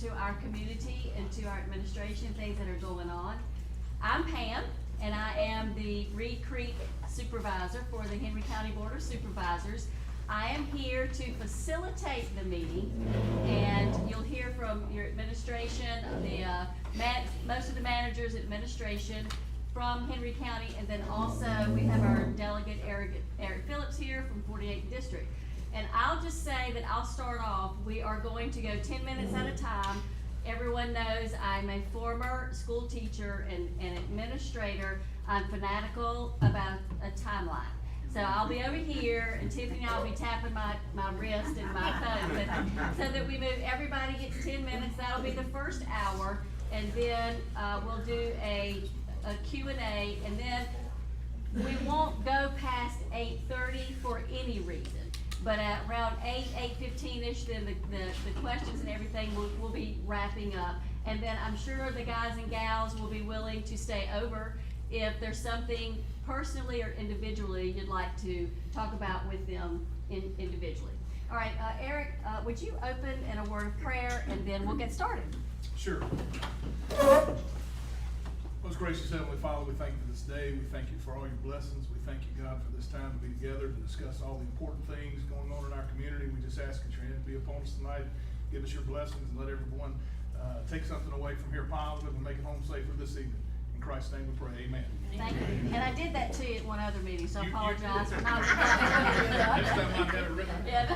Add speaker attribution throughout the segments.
Speaker 1: to our community and to our administration, things that are going on. I'm Pam, and I am the Reed Creek Supervisor for the Henry County Board of Supervisors. I am here to facilitate the meeting, and you'll hear from your administration, most of the managers, administration from Henry County, and then also we have our delegate Eric Phillips here from 48th District. And I'll just say that I'll start off. We are going to go 10 minutes at a time. Everyone knows I'm a former school teacher and administrator. I'm fanatical about a timeline. So I'll be over here, and Tiffany and I will be tapping my wrist and my phone so that we move. Everybody gets 10 minutes. That'll be the first hour, and then we'll do a Q&A, and then we won't go past 8:30 for any reason. But at around 8:15-ish, then the questions and everything will be wrapping up. And then I'm sure the guys and gals will be willing to stay over if there's something personally or individually you'd like to talk about with them individually. All right, Eric, would you open in a word of prayer, and then we'll get started.
Speaker 2: Sure. Most gracious Heavenly Father, we thank you for this day. We thank you for all your blessings. We thank you, God, for this time to be together to discuss all the important things going on in our community. We just ask that your hand be upon us tonight. Give us your blessings and let everyone take something away from here positive and make it home safer this evening. In Christ's name we pray, amen.
Speaker 1: Thank you. And I did that too at one other meeting, so I apologize for not.
Speaker 2: Next time I'll have it written.
Speaker 1: Yeah.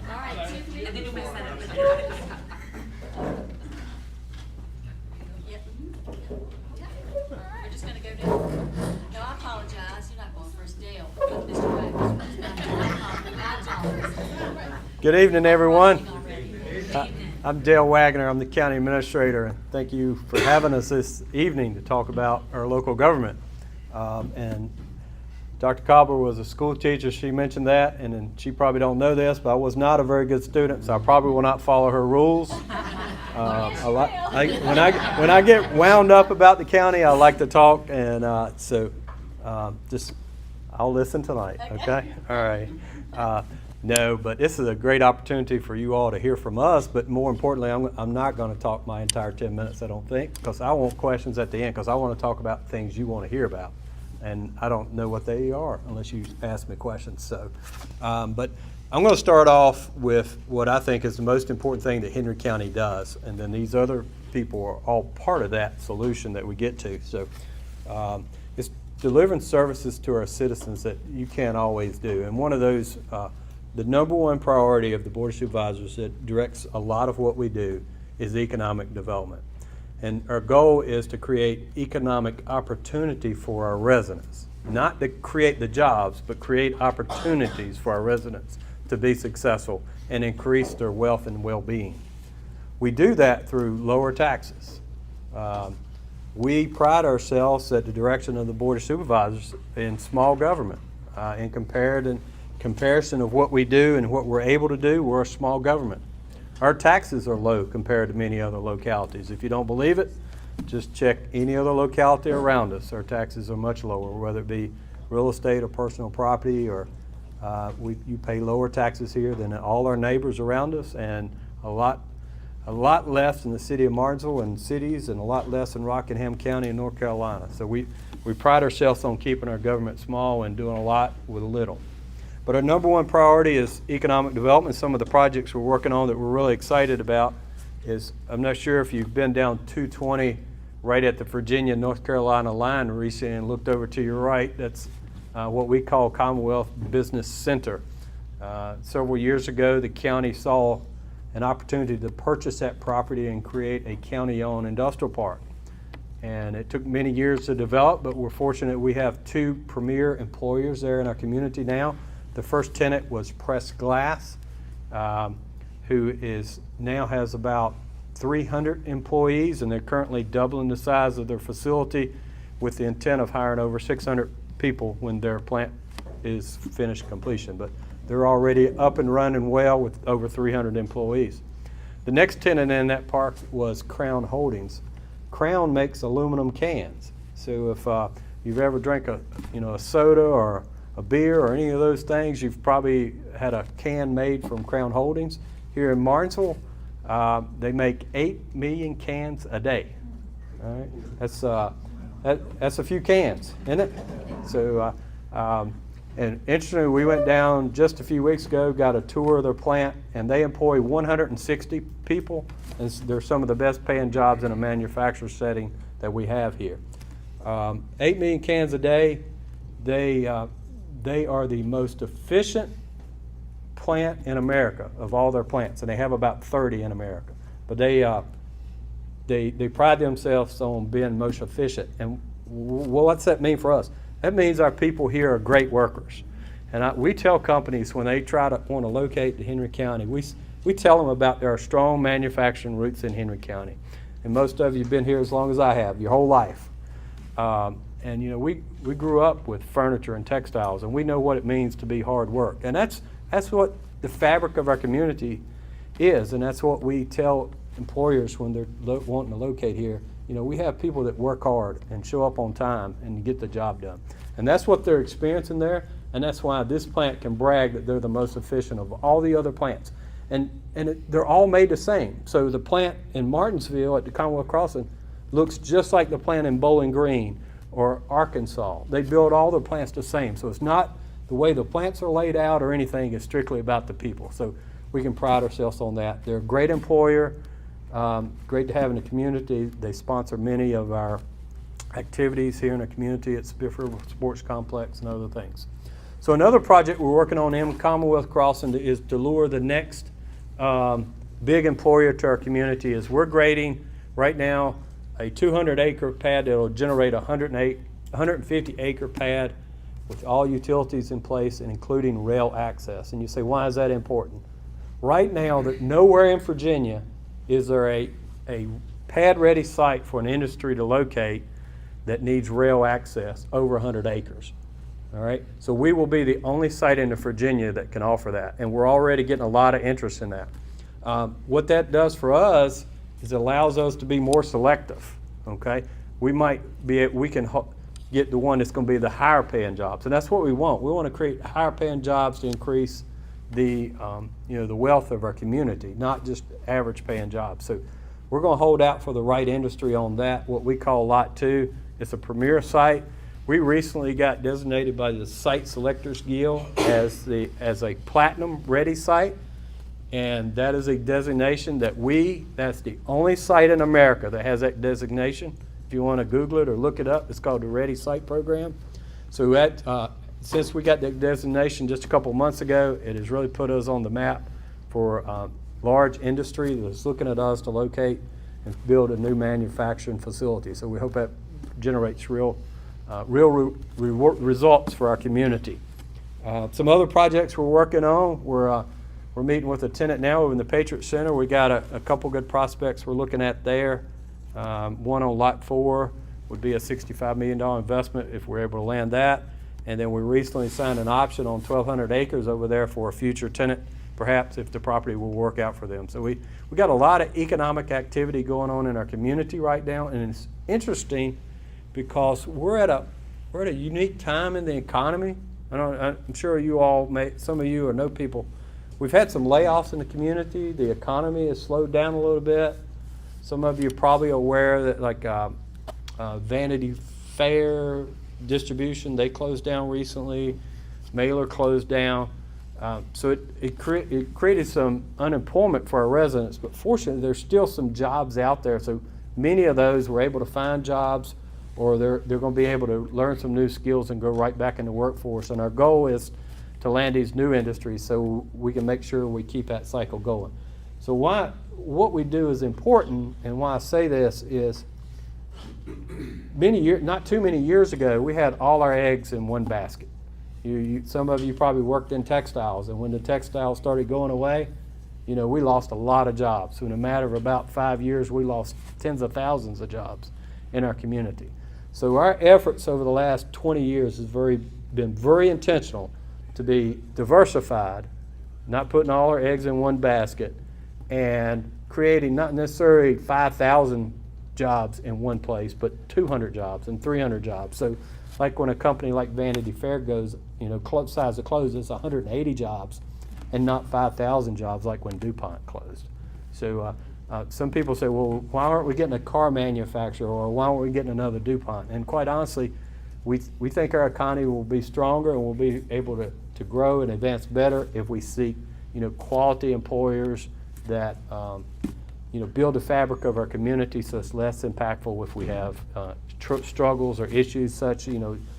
Speaker 1: All right, Tiffany.
Speaker 3: And then you'll mess that up. We're just gonna go down. No, I apologize. You're not going first, Dale. Mr. Wagner.
Speaker 4: Good evening, everyone.
Speaker 3: Good evening.
Speaker 4: I'm Dale Wagner. I'm the county administrator, and thank you for having us this evening to talk about our local government. And Dr. Cobbler was a school teacher. She mentioned that, and then she probably don't know this, but I was not a very good student, so I probably will not follow her rules. When I get wound up about the county, I like to talk, and just I'll listen tonight. Okay? All right. No, but this is a great opportunity for you all to hear from us. But more importantly, I'm not going to talk my entire 10 minutes. I don't think, because I want questions at the end, because I want to talk about things you want to hear about, and I don't know what they are unless you ask me questions. So, but I'm going to start off with what I think is the most important thing that Henry County does, and then these other people are all part of that solution that we get to. So it's delivering services to our citizens that you can't always do. And one of those, the number one priority of the Board of Supervisors that directs a lot of what we do is economic development. And our goal is to create economic opportunity for our residents. Not to create the jobs, but create opportunities for our residents to be successful and increase their wealth and well-being. We do that through lower taxes. We pride ourselves at the direction of the Board of Supervisors in small government. In comparison of what we do and what we're able to do, we're a small government. Our taxes are low compared to many other localities. If you don't believe it, just check any other locality around us. Our taxes are much lower, whether it be real estate or personal property, or you pay lower taxes here than all our neighbors around us, and a lot less in the city of Martinsville and cities, and a lot less in Rockingham County in North Carolina. So we pride ourselves on keeping our government small and doing a lot with little. But our number one priority is economic development. Some of the projects we're working on that we're really excited about is, I'm not sure if you've been down 220 right at the Virginia-North Carolina line recently and looked over to your right. That's what we call Commonwealth Business Center. Several years ago, the county saw an opportunity to purchase that property and create a county-owned industrial park. And it took many years to develop, but we're fortunate we have two premier employers there in our community now. The first tenant was Press Glass, who now has about 300 employees, and they're currently doubling the size of their facility with the intent of hiring over 600 people when their plant is finished completion. But they're already up and running well with over 300 employees. The next tenant in that park was Crown Holdings. Crown makes aluminum cans. So if you've ever drank a soda or a beer or any of those things, you've probably had a can made from Crown Holdings. Here in Martinsville, They make 8 million cans a day. All right, that's a few cans, isn't it? So, and interestingly, we went down just a few weeks ago, got a tour of their plant, and they employ 160 people, and they're some of the best paying jobs in a manufacturer setting that we have here. 8 million cans a day. They are the most efficient plant in America of all their plants, and they have about 30 in America. But they pride themselves on being most efficient. And what's that mean for us? That means our people here are great workers. And we tell companies when they want to locate to Henry County, we tell them about our strong manufacturing roots in Henry County. And most of you have been here as long as I have, your whole life. And you know, we grew up with furniture and textiles, and we know what it means to be hard work. And that's what the fabric of our community is, and that's what we tell employers when they're wanting to locate here. You know, we have people that work hard and show up on time and get the job done. And that's what they're experiencing there, and that's why this plant can brag that they're the most efficient of all the other plants. And they're all made the same. So the plant in Martinsville at the Commonwealth Crossing looks just like the plant in Bowling Green or Arkansas. They build all their plants the same. So it's not the way the plants are laid out or anything, it's strictly about the people. So we can pride ourselves on that. They're a great employer. Great to have in the community. They sponsor many of our activities here in the community at Spifford Sports Complex and other things. So another project we're working on in Commonwealth Crossing is to lure the next big employer to our community. Is we're grading right now a 200-acre pad that will generate a 150-acre pad with all utilities in place and including rail access. And you say, why is that important? Right now, that nowhere in Virginia is there a pad-ready site for an industry to locate that needs rail access over 100 acres. All right, so we will be the only site in Virginia that can offer that, and we're already getting a lot of interest in that. What that does for us is it allows us to be more selective. Okay, we can get the one that's going to be the higher paying jobs, and that's what we want. We want to create higher paying jobs to increase the the wealth of our community, not just average paying jobs. So we're going to hold out for the right industry on that, what we call Lot 2. It's a premier site. We recently got designated by the Site Selectors Guild as a platinum ready site, and that is a designation that's the only site in America that has that designation. If you want to Google it or look it up, it's called the Ready Site Program. So that since we got that designation just a couple months ago, it has really put us on the map for large industry that's looking at us to locate and build a new manufacturing facility. So we hope that generates real results for our community. Some other projects we're working on, we're meeting with a tenant now in the Patriot Center. We got a couple good prospects we're looking at there. One on Lot 4 would be a $65 million investment if we're able to land that. And then we recently signed an option on 1,200 acres over there for a future tenant, perhaps if the property will work out for them. So we got a lot of economic activity going on in our community right now, and it's interesting because we're at a unique time in the economy. I'm sure you all some of you or know people. We've had some layoffs in the community. The economy has slowed down a little bit. Some of you are probably aware that like Vanity Fair distribution, they closed down recently. Mailer closed down. So it created some unemployment for our residents, but fortunately there's still some jobs out there. So many of those were able to find jobs, or they're going to be able to learn some new skills and go right back in the workforce. And our goal is to land these new industries so we can make sure we keep that cycle going. So what we do is important, and why I say this is not too many years ago, we had all our eggs in one basket. Some of you probably worked in textiles, and when the textiles started going away, we lost a lot of jobs. So in a matter of about 5 years, we lost tens of thousands of jobs in our community. So our efforts over the last 20 years has been very intentional to be diversified, not putting all our eggs in one basket, and creating not necessarily 5,000 jobs in one place, but 200 jobs and 300 jobs. So like when a company like Vanity Fair goes, size of close, it's 180 jobs and not 5,000 jobs like when DuPont closed. So some people say, well, why aren't we getting a car manufacturer, or why aren't we getting another DuPont? And quite honestly, we think our economy will be stronger and we'll be able to grow and advance better if we seek, quality employers that, build the fabric of our community so it's less impactful if we have struggles or issues such,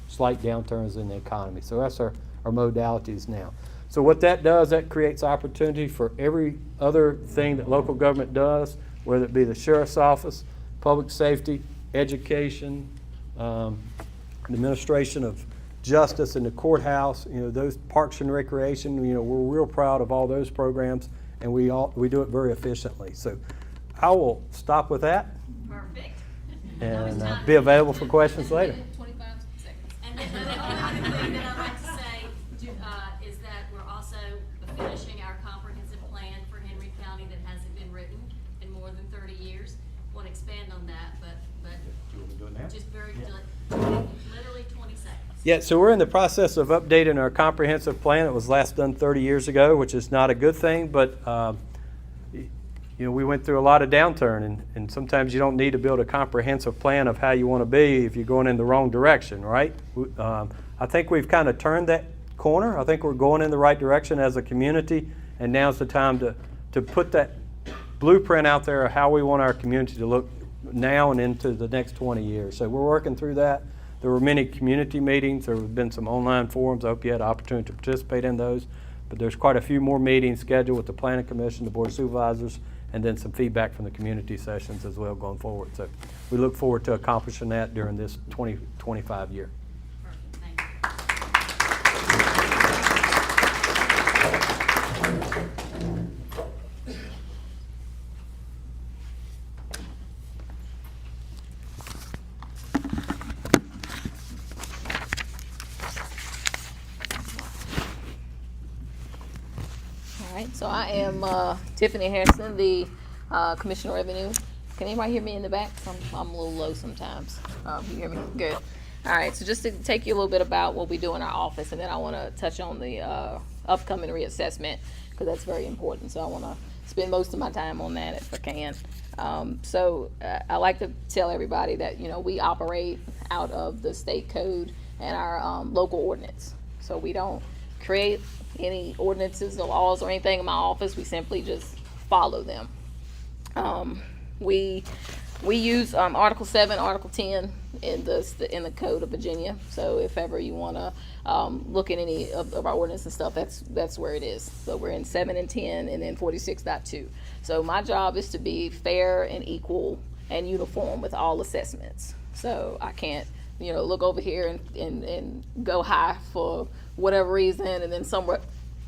Speaker 4: slight downturns in the economy. So that's our modalities now. So what that does, that creates opportunity for every other thing that local government does, whether it be the sheriff's office, public safety, education, the administration of justice in the courthouse, those parks and recreation, we're real proud of all those programs, and we do it very efficiently. So I will stop with that
Speaker 1: Perfect.
Speaker 4: and be available for questions later.
Speaker 3: 25 seconds.
Speaker 1: And then the only other thing that I'd like to say is that we're also finishing our comprehensive plan for Henry County that hasn't been written in more than 30 years. Want to expand on that, but just very, literally 20 seconds.
Speaker 4: Yeah, so we're in the process of updating our comprehensive plan. It was last done 30 years ago, which is not a good thing, but we went through a lot of downturn, and sometimes you don't need to build a comprehensive plan of how you want to be if you're going in the wrong direction, right? I think we've kind of turned that corner. I think we're going in the right direction as a community, and now's the time to put that blueprint out there of how we want our community to look now and into the next 20 years. So we're working through that. There were many community meetings. There have been some online forums. I hope you had an opportunity to participate in those. But there's quite a few more meetings scheduled with the Planning Commission, the Board of Supervisors, and then some feedback from the community sessions as well going forward. So we look forward to accomplishing that during this 2025 year.
Speaker 1: Perfect, thank you.
Speaker 5: All right, so I am Tiffany Harrison, the Commissioner of Revenue. Can anybody hear me in the back? I'm a little low sometimes. You hear me? Good. All right, so just to take you a little bit about what we do in our office, and then I want to touch on the upcoming reassessment, because that's very important. So I want to spend most of my time on that if I can. I like to tell everybody that, we operate out of the state code and our local ordinance. So we don't create any ordinances or laws or anything in my office. We simply just follow them. We use Article 7, Article 10 in the Code of Virginia. So if ever you want to look at any of our ordinance and stuff, that's where it is. So we're in 7 and 10, and then 46.2. So my job is to be fair and equal and uniform with all assessments. So I can't, look over here and go high for whatever reason, and then somewhere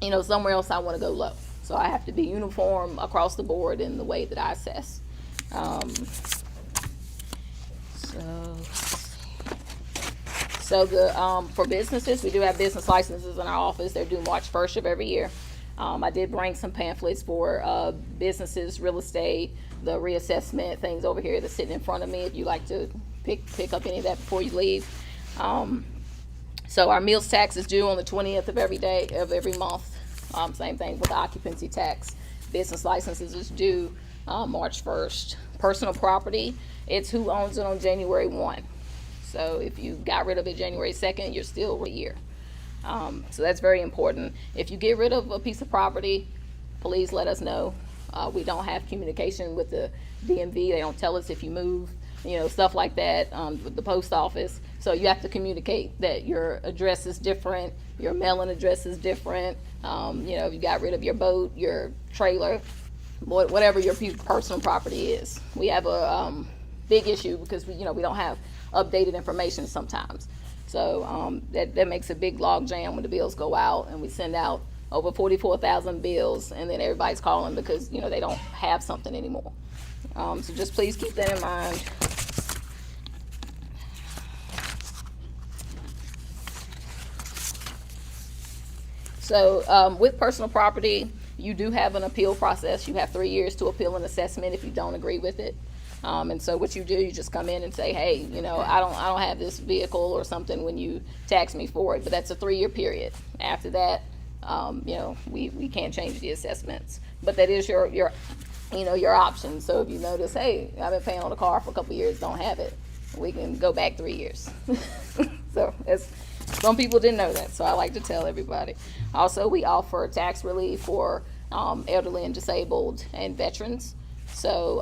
Speaker 5: else I want to go low. So I have to be uniform across the board in the way that I assess. For businesses, we do have business licenses in our office. They're due March 1st of every year. I did bring some pamphlets for businesses, real estate, the reassessment things over here that's sitting in front of me if you like to pick up any of that before you leave. So our meals tax is due on the 20th of every month. Same thing with the occupancy tax. Business licenses is due March 1st. Personal property, it's who owns it on January 1. So if you got rid of it January 2nd, you're still a year. So that's very important. If you get rid of a piece of property, please let us know. We don't have communication with the DMV. They don't tell us if you move, stuff like that, with the post office. So you have to communicate that your address is different, your mailing address is different. If you got rid of your boat, your trailer, whatever your personal property is. We have a big issue because we don't have updated information sometimes. So that makes a big log jam when the bills go out, and we send out over 44,000 bills, and then everybody's calling because they don't have something anymore. So just please keep that in mind. So with personal property, you do have an appeal process. You have 3 years to appeal an assessment if you don't agree with it. And so what you do, you just come in and say, hey, I don't have this vehicle or something when you tax me for it, but that's a 3-year period. After that, we can't change the assessments. But that is your your options. So if you notice, hey, I've been paying on the car for a couple of years, don't have it, we can go back 3 years. So some people didn't know that, so I like to tell everybody. Also, we offer tax relief for elderly and disabled and veterans. So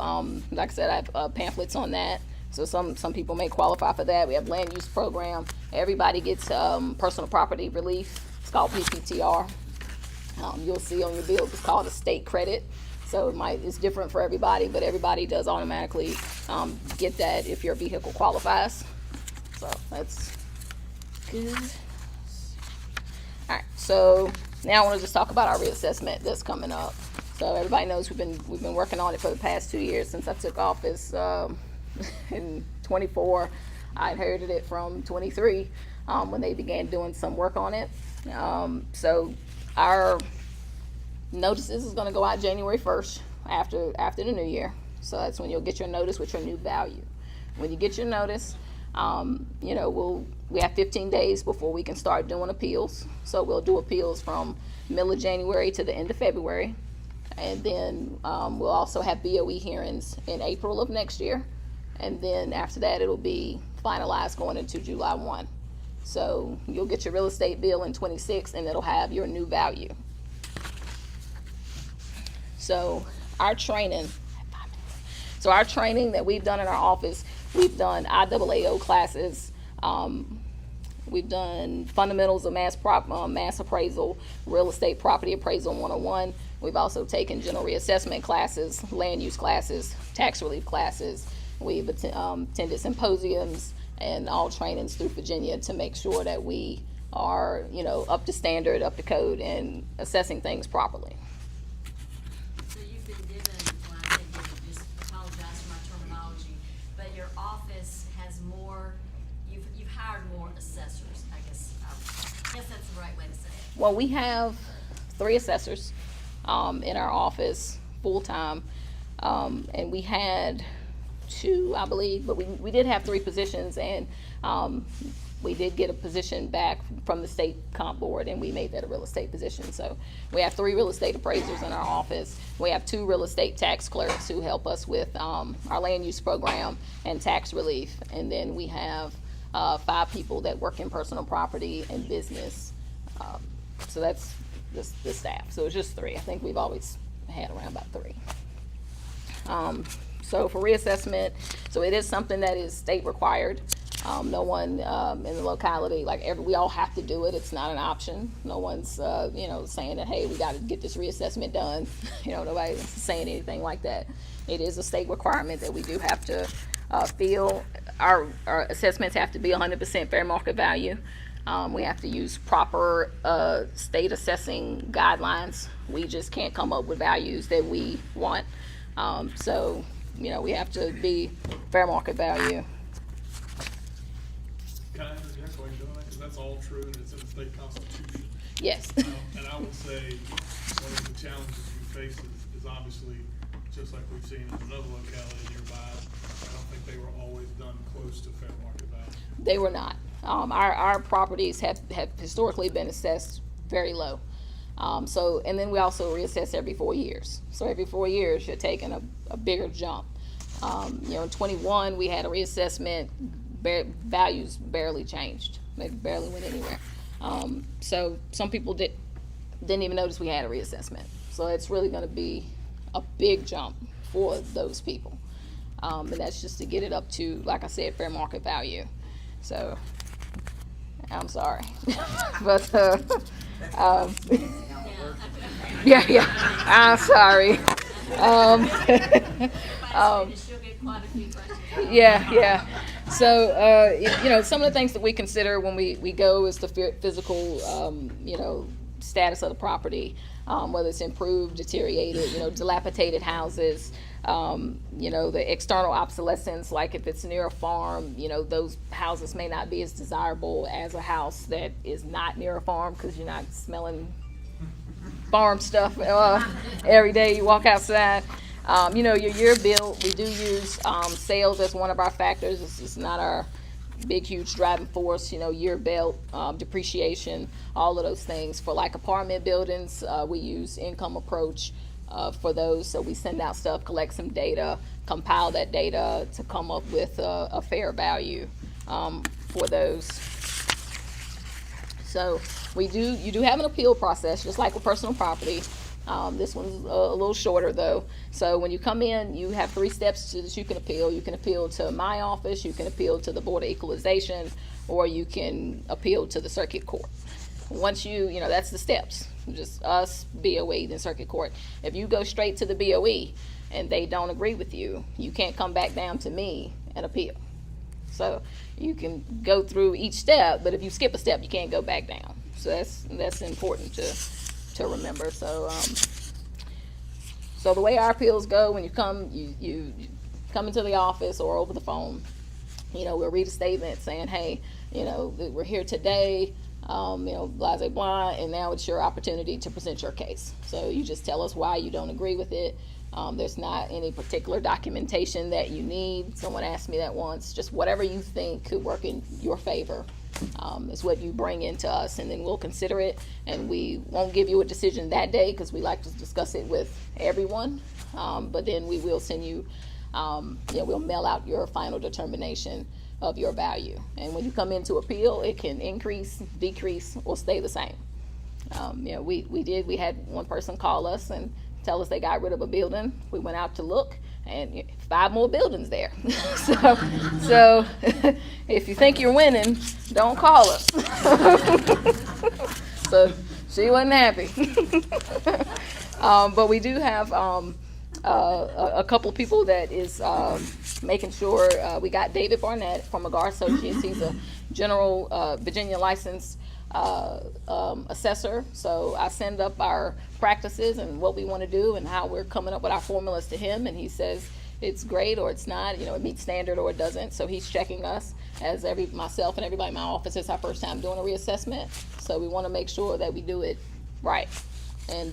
Speaker 5: like I said, I have pamphlets on that. So some people may qualify for that. We have land use program. Everybody gets personal property relief. It's called PPTR. You'll see on your bills it's called estate credit. So it's different for everybody, but everybody does automatically get that if your vehicle qualifies. So that's good. All right, so now I want to just talk about our reassessment that's coming up. So everybody knows we've been working on it for the past 2 years since I took office in 24. I inherited it from 23 when they began doing some work on it. So our notices is going to go out January 1st after the new year. So that's when you'll get your notice with your new value. When you get your notice, we have 15 days before we can start doing appeals. So we'll do appeals from middle of January to the end of February. And then we'll also have BOE hearings in April of next year. And then after that, it'll be finalized going into July 1. So you'll get your real estate bill in 26 and it'll have your new value. So our training that we've done in our office, we've done IAAO classes. We've done fundamentals of mass appraisal, real estate property appraisal 101. We've also taken general reassessment classes, land use classes, tax relief classes. We've attended symposiums and all trainings through Virginia to make sure that we are, up to standard, up to code, and assessing things properly.
Speaker 3: So you've been given, well, I say given, just apologize for my terminology, but your office has more, you've hired more assessors, I guess that's the right way to say it.
Speaker 5: Well, we have 3 assessors in our office full-time, and we had 2, I believe, but we did have 3 positions, and we did get a position back from the state comp board, and we made that a real estate position. So we have 3 real estate appraisers in our office. We have 2 real estate tax clerks who help us with our land use program and tax relief, and then we have 5 people that work in personal property and business. So that's the staff. So it's just 3. I think we've always had around about 3. So for reassessment, so it is something that is state required. No one in the locality, we all have to do it. It's not an option. No one's, saying that, hey, we got to get this reassessment done. Nobody's saying anything like that. It is a state requirement that we do have to feel. Our assessments have to be 100% fair market value. We have to use proper state assessing guidelines. We just can't come up with values that we want. So, we have to be fair market value.
Speaker 2: Can I interject while you're doing that? Because that's all true and it's in the state constitution.
Speaker 5: Yes.
Speaker 2: And I would say one of the challenges we face is obviously, just like we've seen in another locality nearby, I don't think they were always done close to fair market value.
Speaker 5: They were not. Our properties have historically been assessed very low. And then we also reassess every 4 years. So every 4 years, you're taking a bigger jump. In 21, we had a reassessment, values barely changed. They barely went anywhere. So some people didn't even notice we had a reassessment. So it's really going to be a big jump for those people. And that's just to get it up to, like I said, fair market value. So I'm sorry. But yeah, I'm sorry. Yeah. So, some of the things that we consider when we go is the physical, status of the property, whether it's improved, deteriorated, dilapidated houses, the external obsolescence, like if it's near a farm, those houses may not be as desirable as a house that is not near a farm because you're not smelling farm stuff every day you walk outside. Your year bill, we do use sales as one of our factors. It's not our big, huge driving force, year bill, depreciation, all of those things. For like apartment buildings, we use income approach. for those. So we send out stuff, collect some data, compile that data to come up with a fair value for those. So you do have an appeal process, just like with personal property. This one's a little shorter though. So when you come in, you have 3 steps that you can appeal. You can appeal to my office, you can appeal to the Board of Equalization, or you can appeal to the circuit court. Once you know, that's the steps. Just us, BOE, then circuit court. If you go straight to the BOE and they don't agree with you, you can't come back down to me and appeal. So you can go through each step, but if you skip a step, you can't go back down. So that's important to remember. So so the way our appeals go, when you come into the office or over the phone, you know, we'll read a statement saying, hey, you know, we're here today, you know, blah, blah, blah, and now it's your opportunity to present your case. So you just tell us why you don't agree with it. There's not any particular documentation that you need. Someone asked me that once. Just whatever you think could work in your favor is what you bring into us, and then we'll consider it. And we won't give you a decision that day because we like to discuss it with everyone. But then we will send you, we'll mail out your final determination of your value. And when you come in to appeal, it can increase, decrease, or stay the same. We had one person call us and tell us they got rid of a building. We went out to look, and 5 more buildings there. so if you think you're winning, don't call us. So she wasn't happy. But we do have a couple of people that is making sure. We got David Barnett from Agar Associates. He's a general Virginia licensed assessor. So I send up our practices and what we want to do and how we're coming up with our formulas to him, and he says it's great or it's not, you know, it meets standard or it doesn't. So he's checking us, as myself and everybody in my office. It's our first time doing a reassessment, so we want to make sure that we do it right. And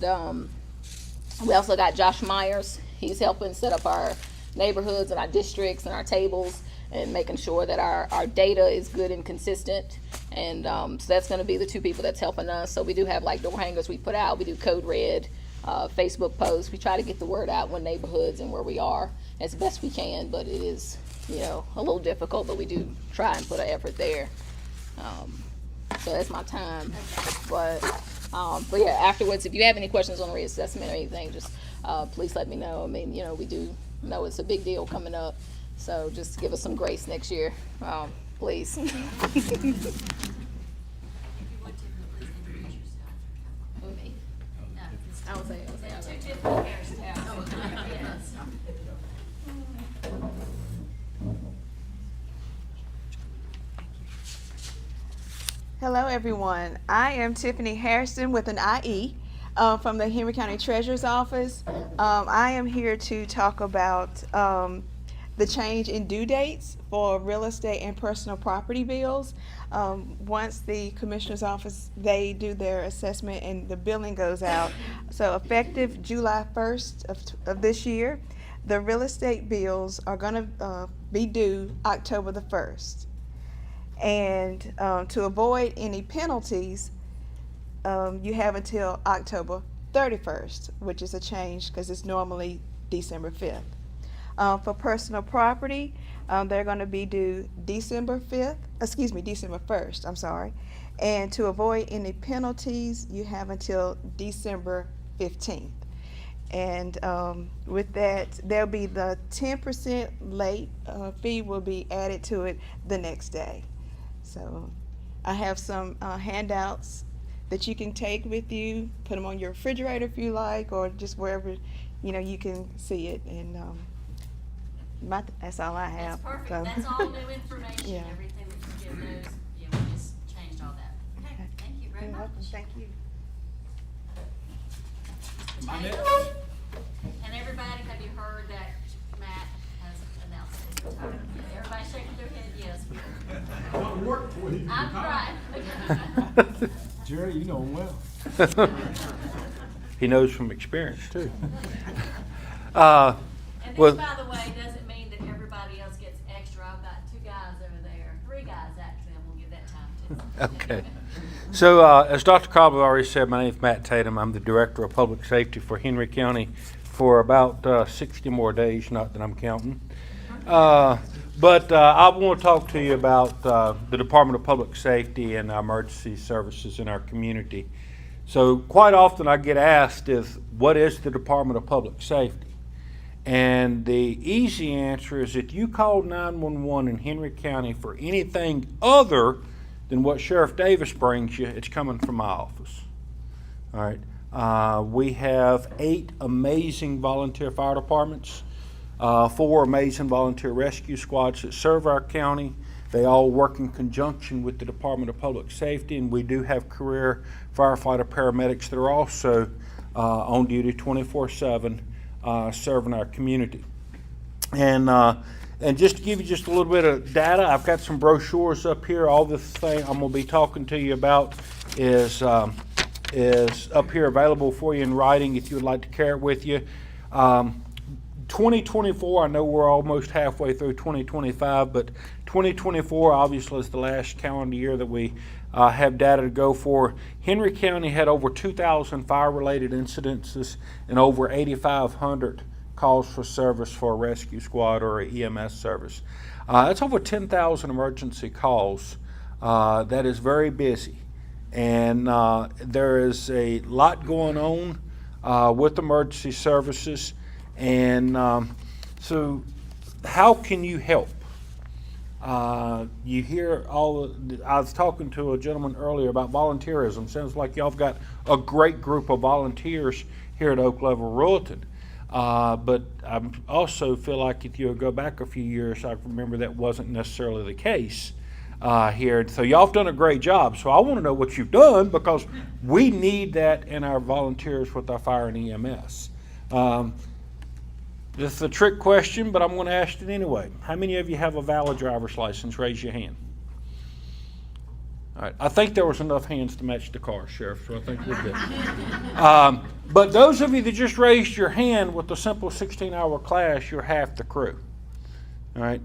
Speaker 5: we also got Josh Myers. He's helping set up our neighborhoods and our districts and our tables, and making sure that our data is good and consistent. And so that's going to be the 2 people that's helping us. So we do have like door hangers we put out. We do code red, Facebook posts. We try to get the word out in neighborhoods and where we are as best we can, but it is, you know, a little difficult, but we do try and put an effort there. So that's my time. But yeah, afterwards, if you have any questions on the reassessment or anything, just please let me know. I mean, you know, we do know it's a big deal coming up. So just give us some grace next year, please.
Speaker 3: If you want to, please introduce yourself.
Speaker 5: Who, me?
Speaker 3: No, it's
Speaker 5: I would say.
Speaker 3: to Tiffany Harrison. Yes.
Speaker 6: Hello, everyone. I am Tiffany Harrison with an IE from the Henry County Treasurer's Office. I am here to talk about the change in due dates for real estate and personal property bills. Once the Commissioner's Office, they do their assessment and the billing goes out. So effective July 1st of this year, the real estate bills are going to be due October the 1st. And to avoid any penalties, you have until October 31st, which is a change because it's normally December 5th. For personal property, they're going to be due December 1st, I'm sorry. And to avoid any penalties, you have until December 15th. And with that, there'll be the 10% late fee will be added to it the next day. So I have some handouts that you can take with you, put them on your refrigerator if you like, or just wherever, you know, you can see it. And that's all I have.
Speaker 3: That's perfect.
Speaker 6: So.
Speaker 3: That's all new information.
Speaker 6: Yeah.
Speaker 3: Everything that you give those, we just changed all that. Okay, thank you very
Speaker 6: You're
Speaker 3: much.
Speaker 6: welcome. Thank you.
Speaker 3: And everybody, have you heard that Matt has announced his retirement? Everybody shaking their head, yes. I'm trying.
Speaker 7: Jerry, you know him well.
Speaker 4: He knows from experience too.
Speaker 1: And this,
Speaker 4: Well-
Speaker 1: by the way, doesn't mean that everybody else gets extra. I've got 2 guys over there, 3 guys actually, I'm gonna give that time to.
Speaker 4: Okay.
Speaker 8: So, as Dr. Cobb already said, my name is Matt Tatum. I'm the Director of Public Safety for Henry County for about 60 more days, not that I'm counting. But I want to talk to you about the Department of Public Safety and emergency services in our community. So quite often I get asked is, what is the Department of Public Safety? And the easy answer is if you call 911 in Henry County for anything other than what Sheriff Davis brings you, it's coming from my office. All right. We have 8 amazing volunteer fire departments, 4 amazing volunteer rescue squads that serve our county. They all work in conjunction with the Department of Public Safety, and we do have career firefighter paramedics that are also on duty 24/7 serving our community. And just to give you just a little bit of data, I've got some brochures up here. All this thing I'm going to be talking to you about is up here available for you in writing if you would like to carry it with you. 2024, I know we're almost halfway through 2025, but 2024 obviously is the last calendar year that we have data to go for. Henry County had over 2,000 fire-related incidences and over 8,500 calls for service for a rescue squad or an EMS service. That's over 10,000 emergency calls. That is very busy. And there is a lot going on with emergency services. And so how can you help? You hear I was talking to a gentleman earlier about volunteerism. Sounds like y'all have got a great group of volunteers here at Level Ruritan. But I also feel like if you go back a few years, I remember that wasn't necessarily the case here. So y'all have done a great job. So I want to know what you've done because we need that in our volunteers with our fire and EMS. This is a trick question, but I'm going to ask it anyway. How many of you have a valid driver's license? Raise your hand. All right. I think there was enough hands to match the car, Sheriff, so I think we're good. But those of you that just raised your hand with the simple 16-hour class, you're half the crew. All right.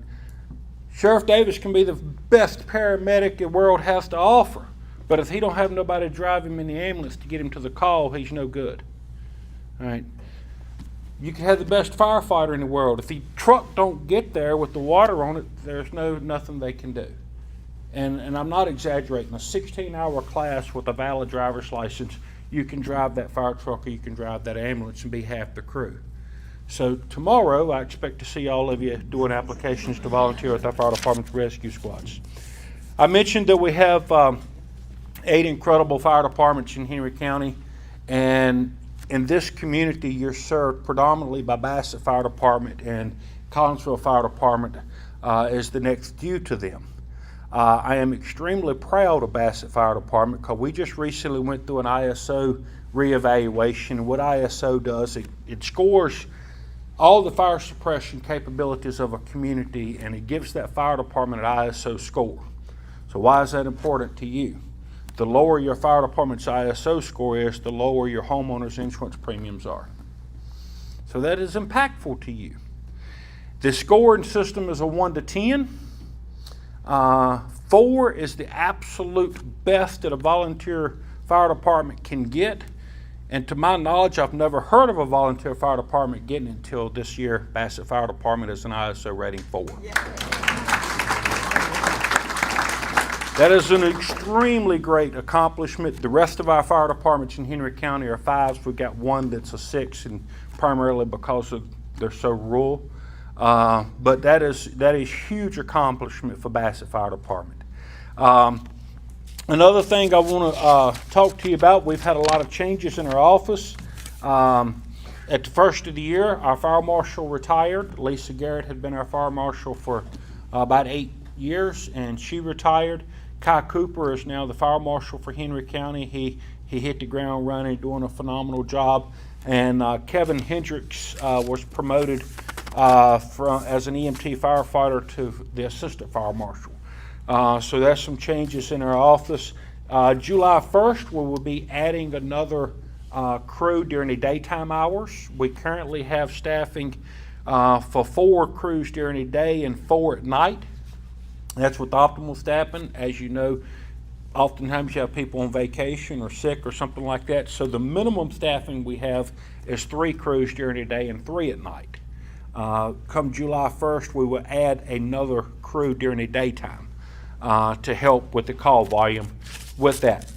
Speaker 8: Sheriff Davis can be the best paramedic the world has to offer, but if he don't have nobody to drive him in the ambulance to get him to the call, he's no good. All right. You can have the best firefighter in the world. If the truck don't get there with the water on it, there's nothing they can do. And I'm not exaggerating. A 16-hour class with a valid driver's license, you can drive that fire truck or you can drive that ambulance and be half the crew. So tomorrow, I expect to see all of you doing applications to volunteer with our fire department's rescue squads. I mentioned that we have 8 incredible fire departments in Henry County, and in this community, you're served predominantly by Bassett Fire Department, and Collinsville Fire Department is the next due to them. I am extremely proud of Bassett Fire Department because we just recently went through an ISO reevaluation. What ISO does, it scores all the fire suppression capabilities of a community, and it gives that fire department an ISO score. So why is that important to you? The lower your fire department's ISO score is, the lower your homeowner's insurance premiums are. So that is impactful to you. The scoring system is a 1 to 10. 4 is the absolute best that a volunteer fire department can get. And to my knowledge, I've never heard of a volunteer fire department getting it until this year. Bassett Fire Department is an ISO rating 4. Yeah. That is an extremely great accomplishment. The rest of our fire departments in Henry County are 5s. We've got 1 that's a 6, and primarily because they're so rural. But that is huge accomplishment for Bassett Fire Department. Another thing I want to talk to you about, we've had a lot of changes in our office. At the first of the year, our fire marshal retired. Lisa Garrett had been our fire marshal for about 8 years, and she retired. Kai Cooper is now the fire marshal for Henry County. He hit the ground running, doing a phenomenal job. And Kevin Hendricks was promoted as an EMT firefighter to the assistant fire marshal. So that's some changes in our office. July 1st, we will be adding another crew during the daytime hours. We currently have staffing for 4 crews during the day and 4 at night. That's with optimal staffing. As you know, Oftentimes you have people on vacation or sick or something like that. So the minimum staffing we have is 3 crews during the day and 3 at night. Come July 1st, we will add another crew during the daytime to help with the call volume with that.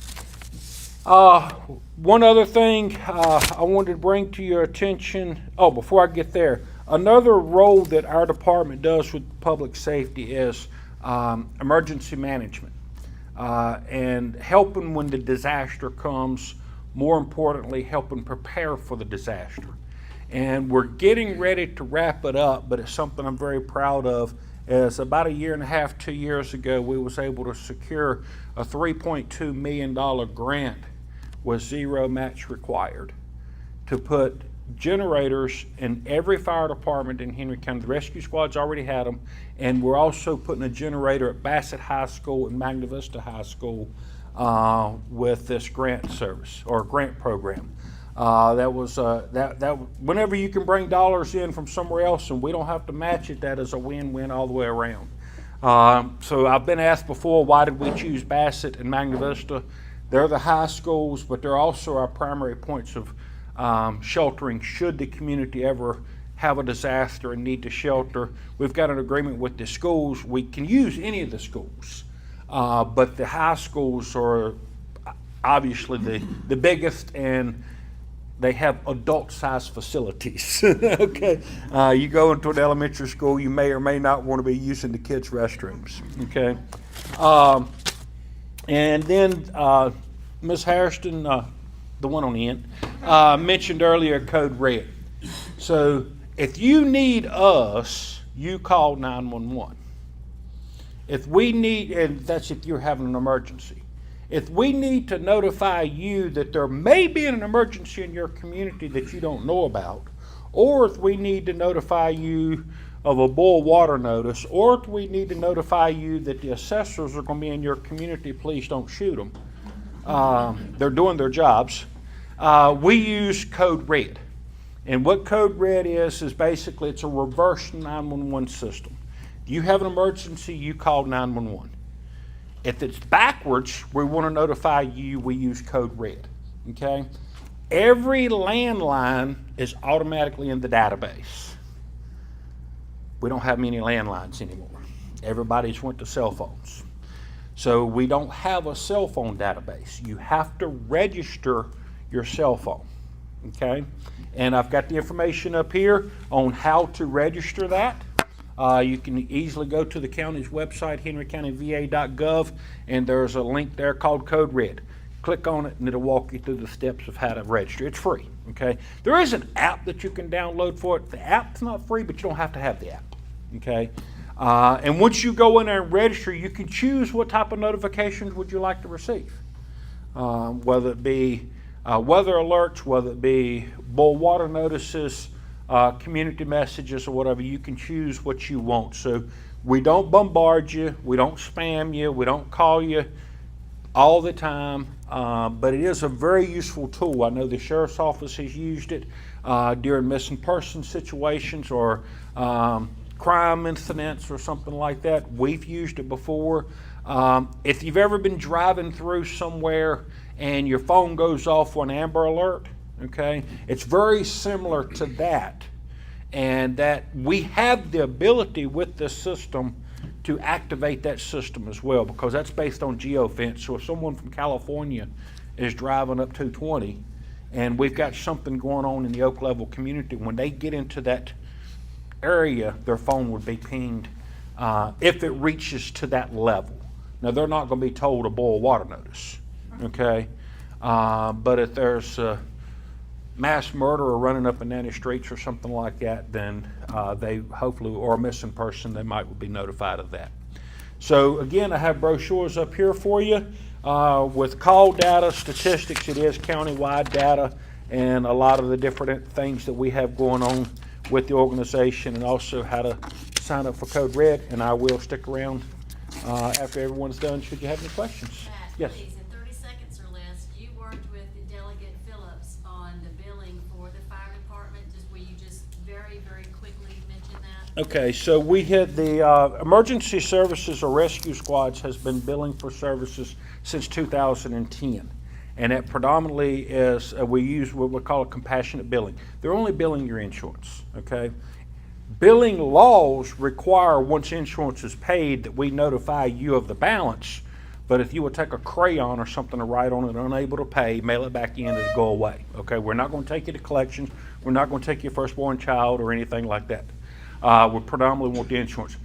Speaker 8: One other thing I wanted to bring to your attention, before I get there, another role that our department does with public safety is emergency management and helping when the disaster comes, more importantly, helping prepare for the disaster. And we're getting ready to wrap it up, but it's something I'm very proud of. As about 1.5 years, 2 years ago, we was able to secure a $3.2 million grant with zero match required to put generators in every fire department in Henry County. The rescue squads already had them, and we're also putting a generator at Bassett High School and Magna Vista High School with this grant service or grant program. That was whenever you can bring dollars in from somewhere else and we don't have to match it, that is a win-win all the way around. So I've been asked before, why did we choose Bassett and Magna Vista? They're the high schools, but they're also our primary points of sheltering should the community ever have a disaster and need to shelter. We've got an agreement with the schools. We can use any of the schools, but the high schools are obviously the biggest, and they have adult-sized facilities. Okay, you go into an elementary school, you may or may not want to be using the kids' restrooms. Okay, and then Ms. Hairston, the one on the end, mentioned earlier Code Red. So if you need us, you call 911. If we need, and that's if you're having an emergency. If we need to notify you that there may be an emergency in your community that you don't know about, or if we need to notify you of a boil water notice, or if we need to notify you that the assessors are going to be in your community, please don't shoot them. They're doing their jobs. We use Code Red. And what Code Red is basically it's a reverse 911 system. If you have an emergency, you call 911. If it's backwards, we want to notify you, we use Code Red. Okay? Every landline is automatically in the database. We don't have many landlines anymore. Everybody's went to cell phones. So we don't have a cell phone database. You have to register your cell phone. Okay? And I've got the information up here on how to register that. You can easily go to the county's website, henrycountyva.gov, and there's a link there called Code Red. Click on it and it'll walk you through the steps of how to register. It's free, okay? There is an app that you can download for it. The app's not free, but you don't have to have the app, okay? And once you go in there and register, you can choose what type of notifications would you like to receive. Whether it be weather alerts, whether it be boil water notices, community messages or whatever, you can choose what you want. So we don't bombard you, we don't spam you, we don't call you all the time, but it is a very useful tool. I know the sheriff's office has used it during missing person situations or crime incidents or something like that. We've used it before. If you've ever been driving through somewhere and your phone goes off on Amber Alert, okay, it's very similar to that, and that we have the ability with this system to activate that system as well, because that's based on geofence. So if someone from California is driving up 220 and we've got something going on in the Oak Level community, when they get into that area, their phone would be pinged if it reaches to that level. Now, they're not going to be told a boil water notice, okay? But if there's mass murderer running up and down the streets or something like that, then they hopefully, or a missing person, they might be notified of that. So again, I have brochures up here for you with call data, statistics. It is countywide data, and a lot of the different things that we have going on with the organization, and also how to sign up for Code Red. And I will stick around after everyone's done should you have any questions.
Speaker 3: Matt,
Speaker 8: Yes.
Speaker 3: please, in 30 seconds or less, you worked with Delegate Phillips on the billing for the fire department. Will you just very, very quickly mention that?
Speaker 8: Okay, so we had the emergency services or rescue squads has been billing for services since 2010. And that predominantly is, we use what we call a compassionate billing. They're only billing your insurance, okay? Billing laws require, once insurance is paid, that we notify you of the balance. But if you would take a crayon or something to write on it, unable to pay, mail it back in, it'll go away. Okay, we're not going to take you to collections. We're not going to take your firstborn child or anything like that. We predominantly want the insurance.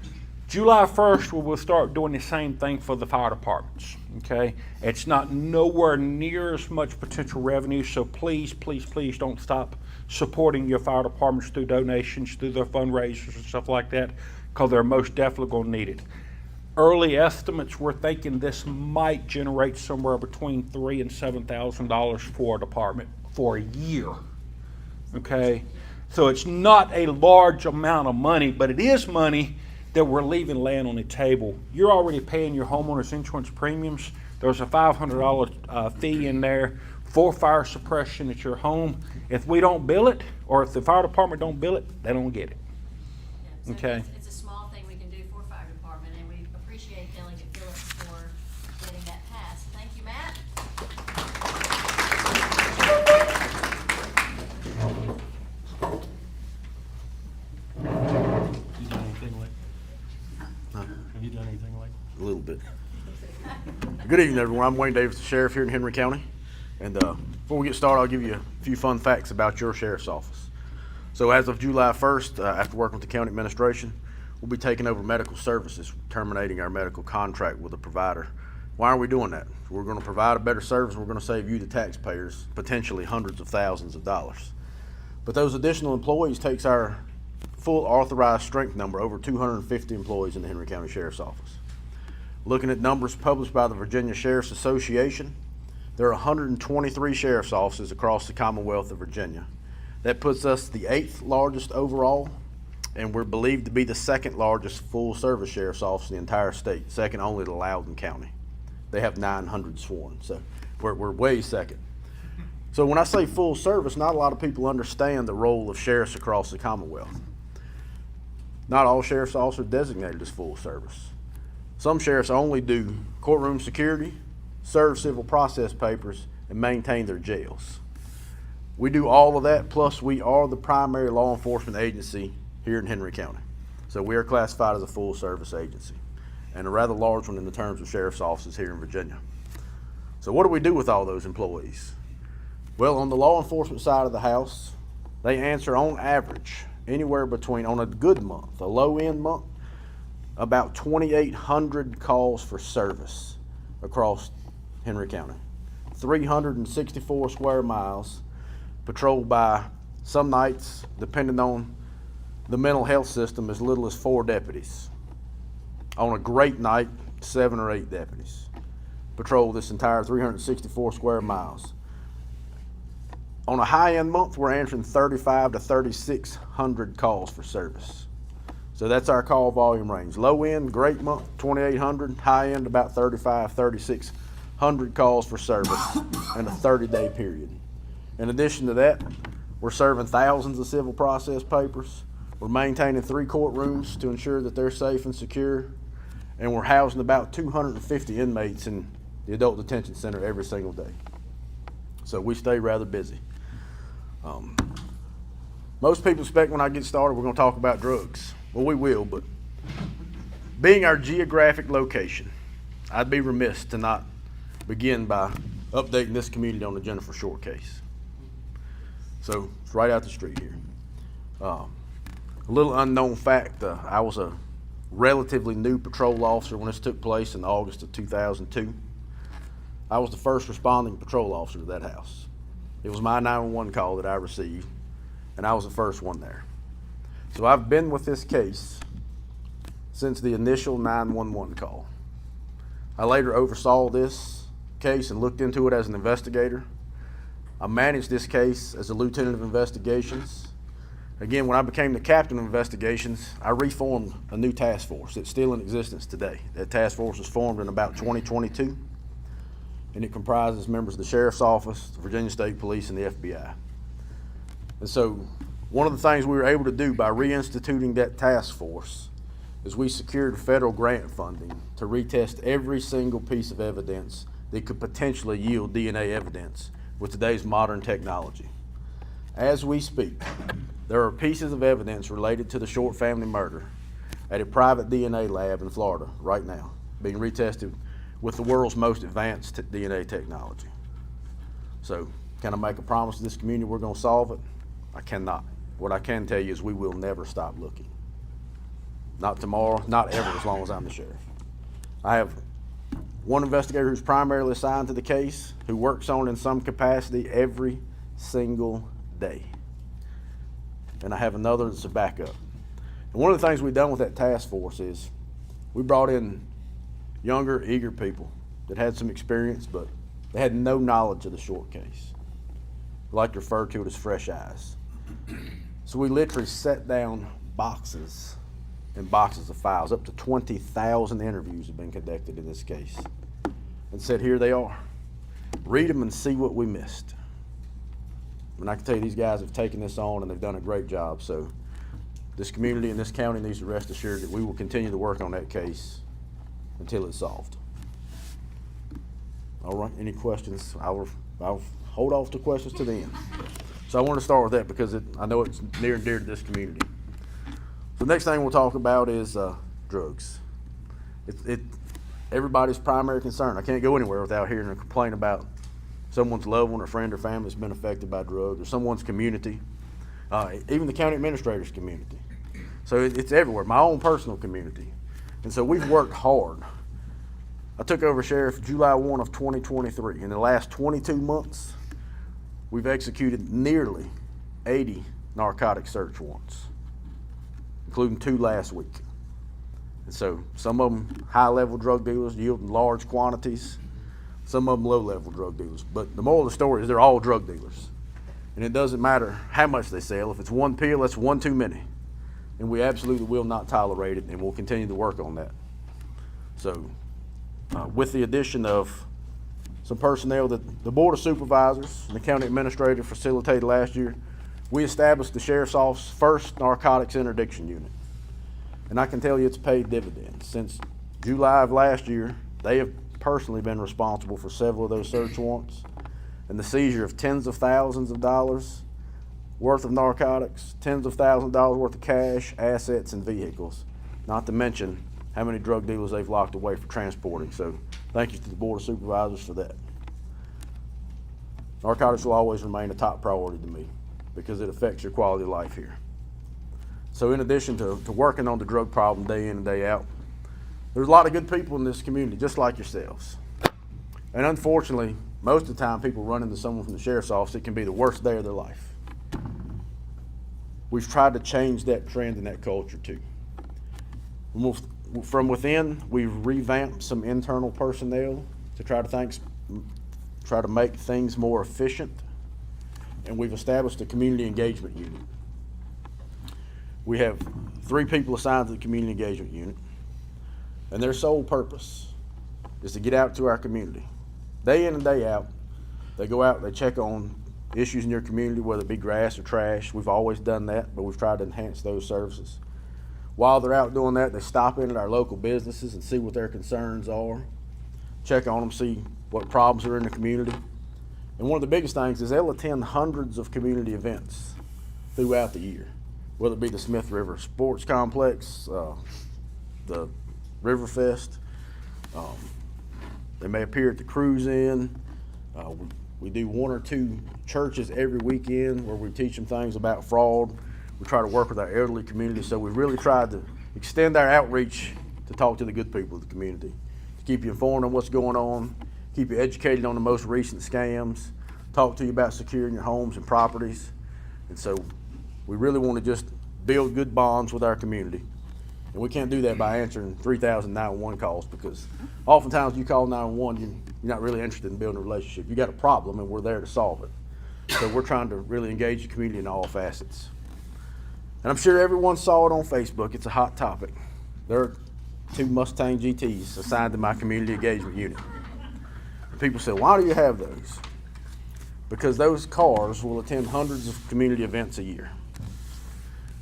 Speaker 8: July 1st, we will start doing the same thing for the fire departments. Okay, it's not nowhere near as much potential revenue, so please, please, please don't stop supporting your fire departments through donations, through their fundraisers and stuff like that, because they're most definitely going to need it. Early estimates, we're thinking this might generate somewhere between $3,000 and $7,000 for a department for a year. Okay, so it's not a large amount of money, but it is money that we're leaving laying on the table. You're already paying your homeowner's insurance premiums. There's a $500 fee in there for fire suppression at your home. If we don't bill it, or if the fire department don't bill it, they don't get it.
Speaker 3: Yeah, so
Speaker 8: Okay.
Speaker 3: It's a small thing we can do for fire department, and we appreciate Delegate Phillips for getting that passed. Thank you, Matt.
Speaker 7: You done anything late? Have you done anything late?
Speaker 9: A little bit. Good evening, everyone. I'm Wayne Davis, the sheriff here in Henry County. And before we get started, I'll give you a few fun facts about your sheriff's office. So as of July 1st, after working with the county administration, we'll be taking over medical services, terminating our medical contract with a provider. Why are we doing that? We're going to provide a better service. We're going to save you, the taxpayers, potentially hundreds of thousands of dollars. But those additional employees takes our full authorized strength number, over 250 employees in the Henry County Sheriff's Office. Looking at numbers published by the Virginia Sheriff's Association, there are 123 sheriff's offices across the Commonwealth of Virginia. That puts us the 8th largest overall, and we're believed to be the 2nd largest full-service sheriff's office in the entire state, second only to Loudoun County. They have 900 sworn, so we're way second. So when I say full service, not a lot of people understand the role of sheriffs across the Commonwealth. Not all sheriff's officers are designated as full service. Some sheriffs only do courtroom security, serve civil process papers, and maintain their jails. We do all of that, plus we are the primary law enforcement agency here in Henry County. So we are classified as a full service agency, and a rather large one in the terms of sheriff's offices here in Virginia. So what do we do with all those employees? Well, on the law enforcement side of the house, they answer on average anywhere between, on a good month, a low end month, about 2,800 calls for service across Henry County. 364 square miles, patrolled by, some nights, depending on the mental health system, as little as 4 deputies. On a great night, 7 or 8 deputies patrol this entire 364 square miles. On a high-end month, we're answering 3,500 to 3,600 calls for service. So that's our call volume range. Low end, great month, 2,800. High end, about 3,500, 3,600 calls for service in a 30-day period. In addition to that, we're serving thousands of civil process papers. We're maintaining 3 courtrooms to ensure that they're safe and secure. And we're housing about 250 inmates in the adult detention center every single day. So we stay rather busy. Most people expect when I get started we're going to talk about drugs. Well, we will, but being our geographic location, I'd be remiss to not begin by updating this community on the Jennifer Short case. So it's right out the street here. A little unknown fact, I was a relatively new patrol officer when this took place in August of 2002. I was the first responding patrol officer to that house. It was my 911 call that I received, and I was the first one there. So I've been with this case since the initial 911 call. I later oversaw this case and looked into it as an investigator. I managed this case as a lieutenant of investigations. Again, when I became the captain of investigations, I reformed a new task force that's still in existence today. That task force was formed in about 2022, and it comprises members of the Sheriff's Office, the Virginia State Police, and the FBI. And so One of the things we were able to do by reinstituting that task force is we secured federal grant funding to retest every single piece of evidence that could potentially yield DNA evidence with today's modern technology. As we speak, there are pieces of evidence related to the Short family murder at a private DNA lab in Florida right now, being retested with the world's most advanced DNA technology. So, can I make a promise to this community we're going to solve it? I cannot. What I can tell you is we will never stop looking. Not tomorrow, not ever, as long as I'm the sheriff. I have one investigator who's primarily assigned to the case, who works on it in some capacity every single day. And I have another that's a backup. And one of the things we've done with that task force is we brought in younger, eager people that had some experience, but they had no knowledge of the Short case. We like to refer to it as fresh eyes. So we literally set down boxes and boxes of files. Up to 20,000 interviews have been conducted in this case. And said, here they are. Read them and see what we missed. And I can tell you these guys have taken this on and they've done a great job. So this community and this county needs to rest assured that we will continue to work on that case until it's solved. All right, any questions? I'll hold off to questions to the end. So I want to start with that because I know it's near and dear to this community. So the next thing we'll talk about is drugs. Everybody's primary concern. I can't go anywhere without hearing a complaint about someone's loved one or friend or family that's been affected by drugs, or someone's community, even the county administrator's community. So it's everywhere, my own personal community. And so we've worked hard. I took over sheriff July 1 of 2023. In the last 22 months, we've executed nearly 80 narcotic search warrants, including 2 last week. And so some of them high-level drug dealers yielding large quantities, some of them low-level drug dealers. But the moral of the story is they're all drug dealers. And it doesn't matter how much they sell. If it's one pill, that's one too many. And we absolutely will not tolerate it, and we'll continue to work on that. So with the addition of some personnel that the Board of Supervisors and the County Administrator facilitated last year, we established the Sheriff's Office's first narcotics interdiction unit. And I can tell you it's paid dividends. Since July of last year, they have personally been responsible for several of those search warrants and the seizure of tens of thousands of dollars worth of narcotics, tens of thousands of dollars worth of cash, assets, and vehicles, not to mention how many drug dealers they've locked away for transporting. So thank you to the Board of Supervisors for that. Narcotics will always remain a top priority to me because it affects your quality of life here. So in addition to working on the drug problem day in and day out, there's a lot of good people in this community, just like yourselves. And unfortunately, most of the time people run into someone from the sheriff's office, it can be the worst day of their life. We've tried to change that trend and that culture too. From within, we've revamped some internal personnel to try to make things more efficient, and we've established a community engagement unit. We have 3 people assigned to the community engagement unit, and their sole purpose is to get out to our community. Day in and day out, they go out, they check on issues in your community, whether it be grass or trash. We've always done that, but we've tried to enhance those services. While they're out doing that, they stop in at our local businesses and see what their concerns are, check on them, see what problems are in the community. And one of the biggest things is they'll attend hundreds of community events throughout the year, whether it be the Smith River Sports Complex, the River Fest. They may appear at the Cruise Inn. We do 1 or 2 churches every weekend where we teach them things about fraud. We try to work with our elderly community, so we've really tried to extend our outreach to talk to the good people of the community, to keep you informed on what's going on, keep you educated on the most recent scams, talk to you about securing your homes and properties. And so we really want to just build good bonds with our community. And we can't do that by answering 3,000 911 calls, because oftentimes you call 911, you're not really interested in building a relationship. You got a problem and we're there to solve it. So we're trying to really engage the community in all facets. And I'm sure everyone saw it on Facebook. It's a hot topic. There are 2 Mustang GTs assigned to my community engagement unit. And people say, why do you have those? Because those cars will attend hundreds of community events a year.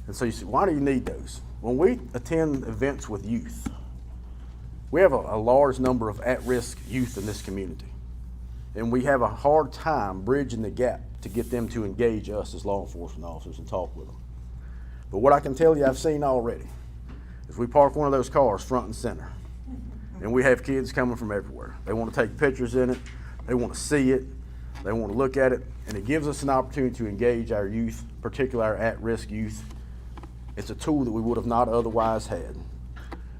Speaker 9: And so you say, why do you need those? When we attend events with youth, we have a large number of at-risk youth in this community. And we have a hard time bridging the gap to get them to engage us as law enforcement officers and talk with them. But what I can tell you I've seen already is we park one of those cars front and center, and we have kids coming from everywhere. They want to take pictures in it, they want to see it, they want to look at it, and it gives us an opportunity to engage our youth, particularly our at-risk youth. It's a tool that we would have not otherwise had.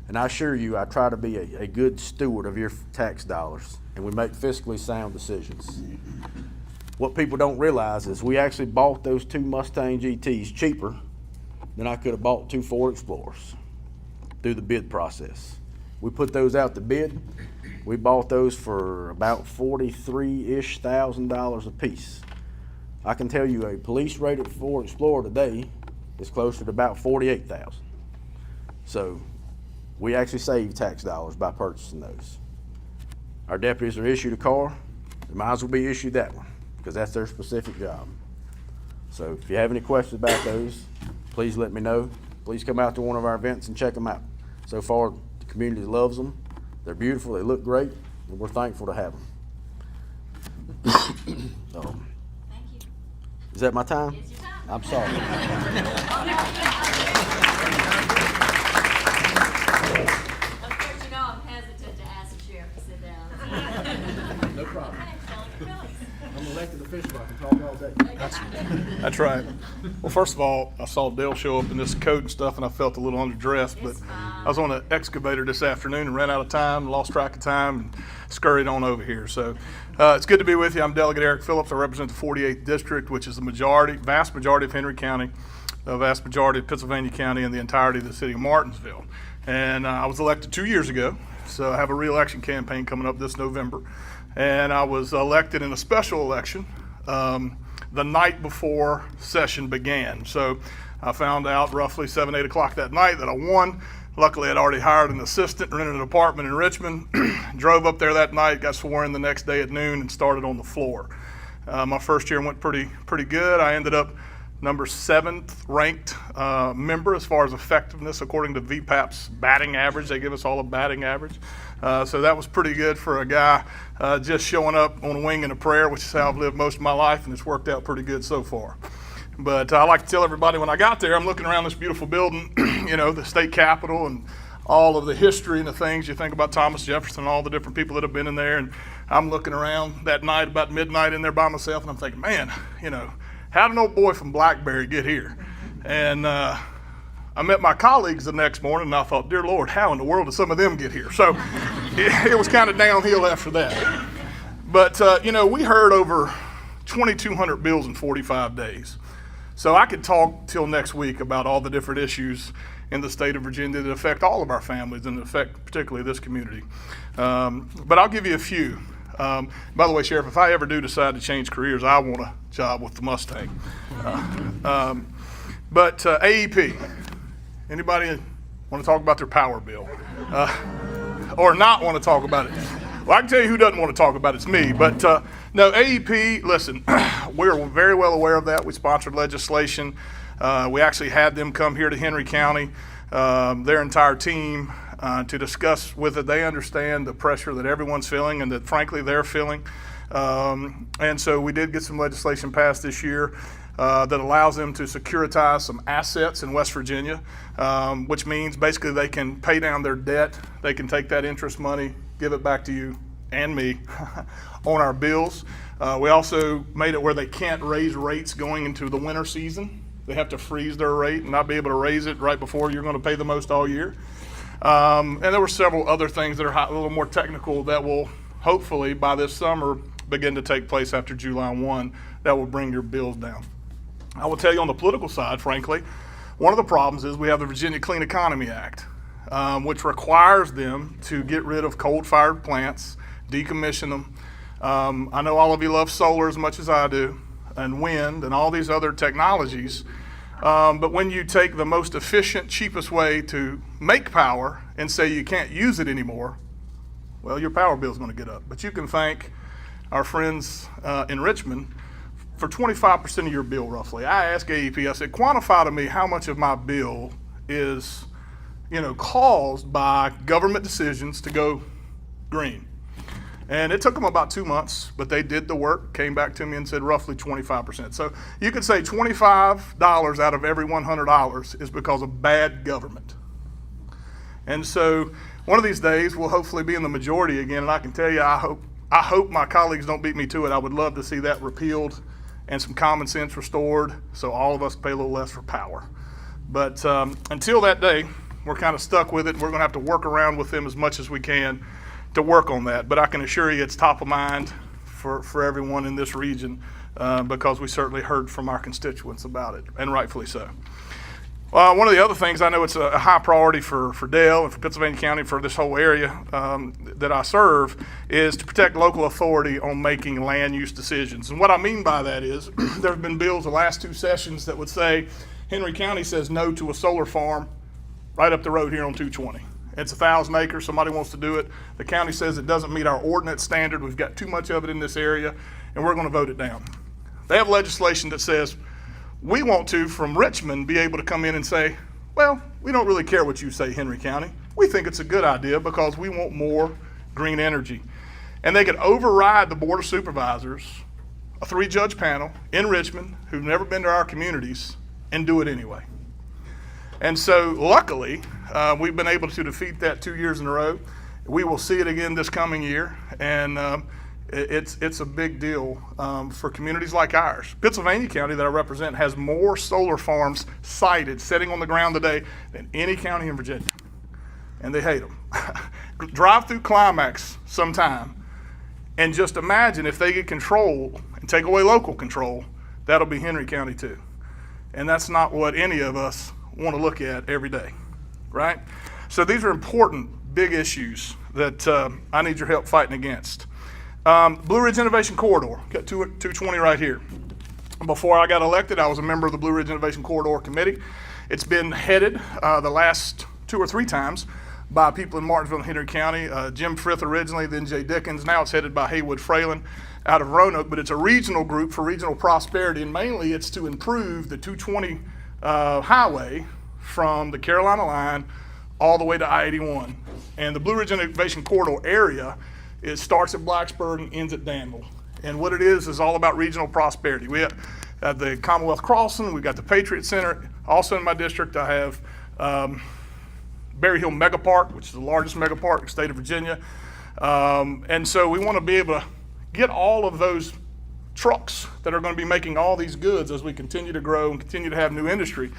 Speaker 9: And I assure you, I try to be a good steward of your tax dollars, and we make fiscally sound decisions. What people don't realize is we actually bought those 2 Mustang GTs cheaper than I could have bought 2 Ford Explorers through the bid process. We put those out to bid. We bought those for about $43,000-ish a piece. I can tell you a police-rated Ford Explorer today is closer to about $48,000. So we actually save tax dollars by purchasing those. Our deputies are issued a car, they might as well be issued that one, because that's their specific job. So if you have any questions about those, please let me know. Please come out to one of our events and check them out. So far, the community loves them. They're beautiful, they look great, and we're thankful to have them.
Speaker 3: Thank you.
Speaker 9: Is that my time?
Speaker 3: It's your time.
Speaker 9: I'm sorry.
Speaker 3: Of course, you know I'm hesitant to ask the sheriff to sit down.
Speaker 9: No problem.
Speaker 3: Okay, tell him your feelings.
Speaker 9: I'm an elected official, I can talk all day.
Speaker 2: That's right. Well, first of all, I saw Dale show up in this coat and stuff, and I felt a little underdressed, but
Speaker 3: It's fine.
Speaker 2: I was on an excavator this afternoon and ran out of time, lost track of time, and scurried on over here. So it's good to be with you. I'm Delegate Eric Phillips. I represent the 48th District, which is the vast majority of Henry County, the vast majority of Pennsylvania County, and the entirety of the city of Martinsville. And I was elected 2 years ago, so I have a re-election campaign coming up this November. And I was elected in a special election the night before session began. So I found out roughly 7, 8 o'clock that night that I won. Luckily, I'd already hired an assistant, rented an apartment in Richmond, drove up there that night, got sworn in the next day at noon, and started on the floor. My first year went pretty good. I ended up number 7th ranked member as far as effectiveness according to VPAP's batting average. They give us all a batting average. So that was pretty good for a guy just showing up on a wing and a prayer, which is how I've lived most of my life, and it's worked out pretty good so far. But I like to tell everybody when I got there, I'm looking around this beautiful building, you know, the state capitol and all of the history and the things you think about Thomas Jefferson and all the different people that have been in there. And I'm looking around that night about midnight in there by myself, and I'm thinking, man, you know, how did an old boy from Blackberry get here? And I met my colleagues the next morning, and I thought, dear Lord, how in the world did some of them get here? So it was kind of downhill after that. But, you know, we heard over 2,200 bills in 45 days. So I could talk till next week about all the different issues in the state of Virginia that affect all of our families and affect particularly this community. But I'll give you a few. By the way, Sheriff, if I ever do decide to change careers, I want a job with the Mustang. But AEP, anybody want to talk about their power bill? Or not want to talk about it? Well, I can tell you who doesn't want to talk about it. It's me. But no, AEP, listen, we're very well aware of that. We sponsored legislation. We actually had them come here to Henry County, their entire team, to discuss with it. They understand the pressure that everyone's feeling and that, frankly, they're feeling. And so we did get some legislation passed this year that allows them to securitize some assets in West Virginia, which means basically they can pay down their debt. They can take that interest money, give it back to you and me on our bills. We also made it where they can't raise rates going into the winter season. They have to freeze their rate and not be able to raise it right before you're going to pay the most all year. And there were several other things that are a little more technical that will hopefully by this summer begin to take place after July 1 that will bring your bills down. I will tell you on the political side, frankly, one of the problems is we have the Virginia Clean Economy Act, which requires them to get rid of coal-fired plants, decommission them. I know all of you love solar as much as I do, and wind, and all these other technologies. But when you take the most efficient, cheapest way to make power and say you can't use it anymore, well, your power bill is going to get up. But you can thank our friends in Richmond for 25% of your bill roughly. I asked AEP, I said, quantify to me how much of my bill is, caused by government decisions to go green. And it took them about 2 months, but they did the work, came back to me and said roughly 25%. So you could say $25 out of every $100 is because of bad government. And so one of these days we'll hopefully be in the majority again, and I can tell you I hope my colleagues don't beat me to it. I would love to see that repealed and some common sense restored so all of us pay a little less for power. But until that day, we're kind of stuck with it. We're going to have to work around with them as much as we can to work on that. But I can assure you it's top of mind for everyone in this region because we certainly heard from our constituents about it, and rightfully so. One of the other things, I know it's a high priority for Dale and for Pennsylvania County, for this whole area that I serve, is to protect local authority on making land use decisions. And what I mean by that is there have been bills the last 2 sessions that would say Henry County says no to a solar farm right up the road here on 220. It's 1,000 acres, somebody wants to do it. The county says it doesn't meet our ordinance standard, we've got too much of it in this area, and we're gonna vote it down. They have legislation that says, we want to, from Richmond, be able to come in and say, well, we don't really care what you say, Henry County. We think it's a good idea because we want more green energy. And they could override the Board of Supervisors, a 3-judge panel in Richmond who've never been to our communities, and do it anyway. And so luckily, we've been able to defeat that 2 years in a row. We will see it again this coming year, and it's a big deal for communities like ours. Pennsylvania County that I represent has more solar farms sited, sitting on the ground today, than any county in Virginia, and they hate them. Drive through Climax sometime, and just imagine if they get control and take away local control, that'll be Henry County too. And that's not what any of us want to look at every day, right? So these are important, big issues that I need your help fighting against. Blue Ridge Innovation Corridor, got 220 right here. Before I got elected, I was a member of the Blue Ridge Innovation Corridor Committee. It's been headed the last 2 or 3 times by people in Martinsville and Henry County. Jim Frith originally, then Jay Dickens. Now it's headed by Haywood Fralin out of Roanoke, but it's a regional group for regional prosperity, and mainly it's to improve the 220 highway from the Carolina line all the way to I-81. And the Blue Ridge Innovation Corridor area, it starts at Blacksburg and ends at Danville. And what it is all about regional prosperity. We have the Commonwealth Crossing, we've got the Patriot Center. Also in my district, I have Berry Hill Mega Park, which is the largest mega park in the state of Virginia. And so we want to be able to get all of those trucks that are going to be making all these goods as we continue to grow and continue to have new industry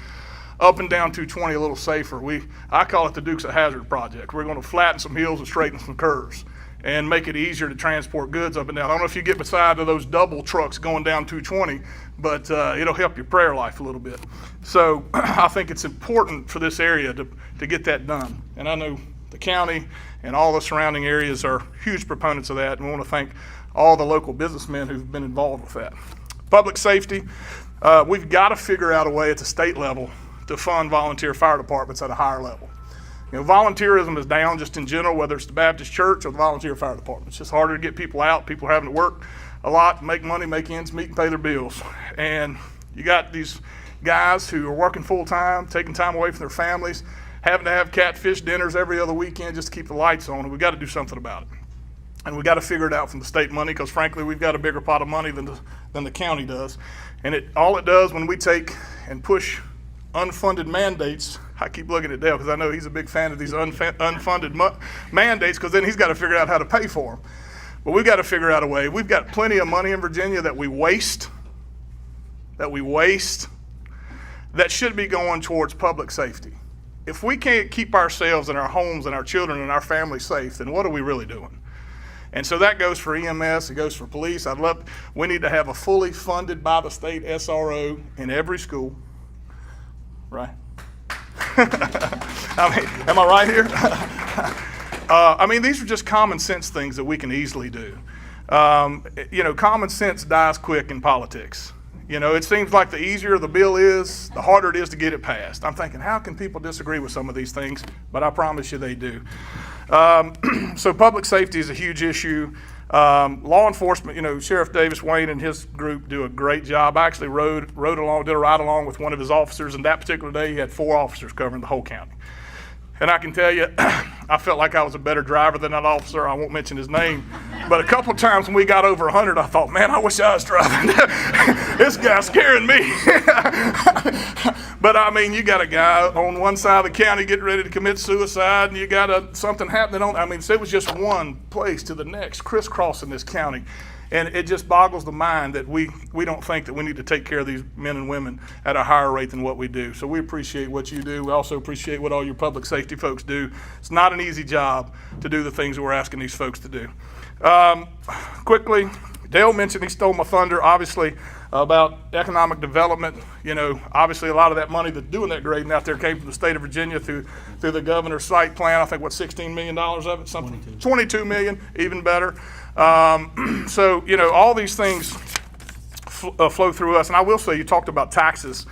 Speaker 2: up and down 220 a little safer. I call it the Dukes of Hazzard project. We're going to flatten some hills and straighten some curves and make it easier to transport goods up and down. I don't know if you get beside of those double trucks going down 220, but it'll help your prayer life a little bit. So I think it's important for this area to get that done. And I know the county and all the surrounding areas are huge proponents of that, and we want to thank all the local businessmen who've been involved with that. Public safety, we've got to figure out a way at the state level to fund volunteer fire departments at a higher level. Volunteerism is down just in general, whether it's the Baptist church or the volunteer fire department. It's just harder to get people out. People are having to work a lot, make money, make ends meet, and pay their bills. And you got these guys who are working full time, taking time away from their families, having to have catfish dinners every other weekend just to keep the lights on, and we've got to do something about it. And we've got to figure it out from the state money, because frankly, we've got a bigger pot of money than the county does. And all it does when we take and push unfunded mandates, I keep looking at Dale because I know he's a big fan of these unfunded mandates, because then he's got to figure out how to pay for them. But we've got to figure out a way. We've got plenty of money in Virginia that we waste, that should be going towards public safety. If we can't keep ourselves and our homes and our children and our families safe, then what are we really doing? And so that goes for EMS, it goes for police. We need to have a fully funded by the state SRO in every school, right? Am I right here? These are just common sense things that we can easily do. Common sense dies quick in politics. It seems like the easier the bill is, the harder it is to get it passed. I'm thinking, how can people disagree with some of these things? But I promise you they do. So public safety is a huge issue. Law enforcement, Sheriff Davis Wayne and his group do a great job. I actually did a ride along with one of his officers, and that particular day he had 4 officers covering the whole county. And I can tell you, I felt like I was a better driver than that officer. I won't mention his name. But a couple of times when we got over 100, I thought, man, I wish I was driving. This guy's scaring me. But I mean, you got a guy on one side of the county getting ready to commit suicide, and you got something happening so it was just one place to the next, crisscrossing this county. And it just boggles the mind that we don't think that we need to take care of these men and women at a higher rate than what we do. So we appreciate what you do. We also appreciate what all your public safety folks do. It's not an easy job to do the things that we're asking these folks to do. Quickly, Dale mentioned, he stole my thunder, obviously, about economic development. Obviously a lot of that money that's doing that grading out there came from the state of Virginia through the governor's site plan. I think, $16 million of it? Something. 22 million, even better. So, all these things flow through us. And I will say, you talked about taxes.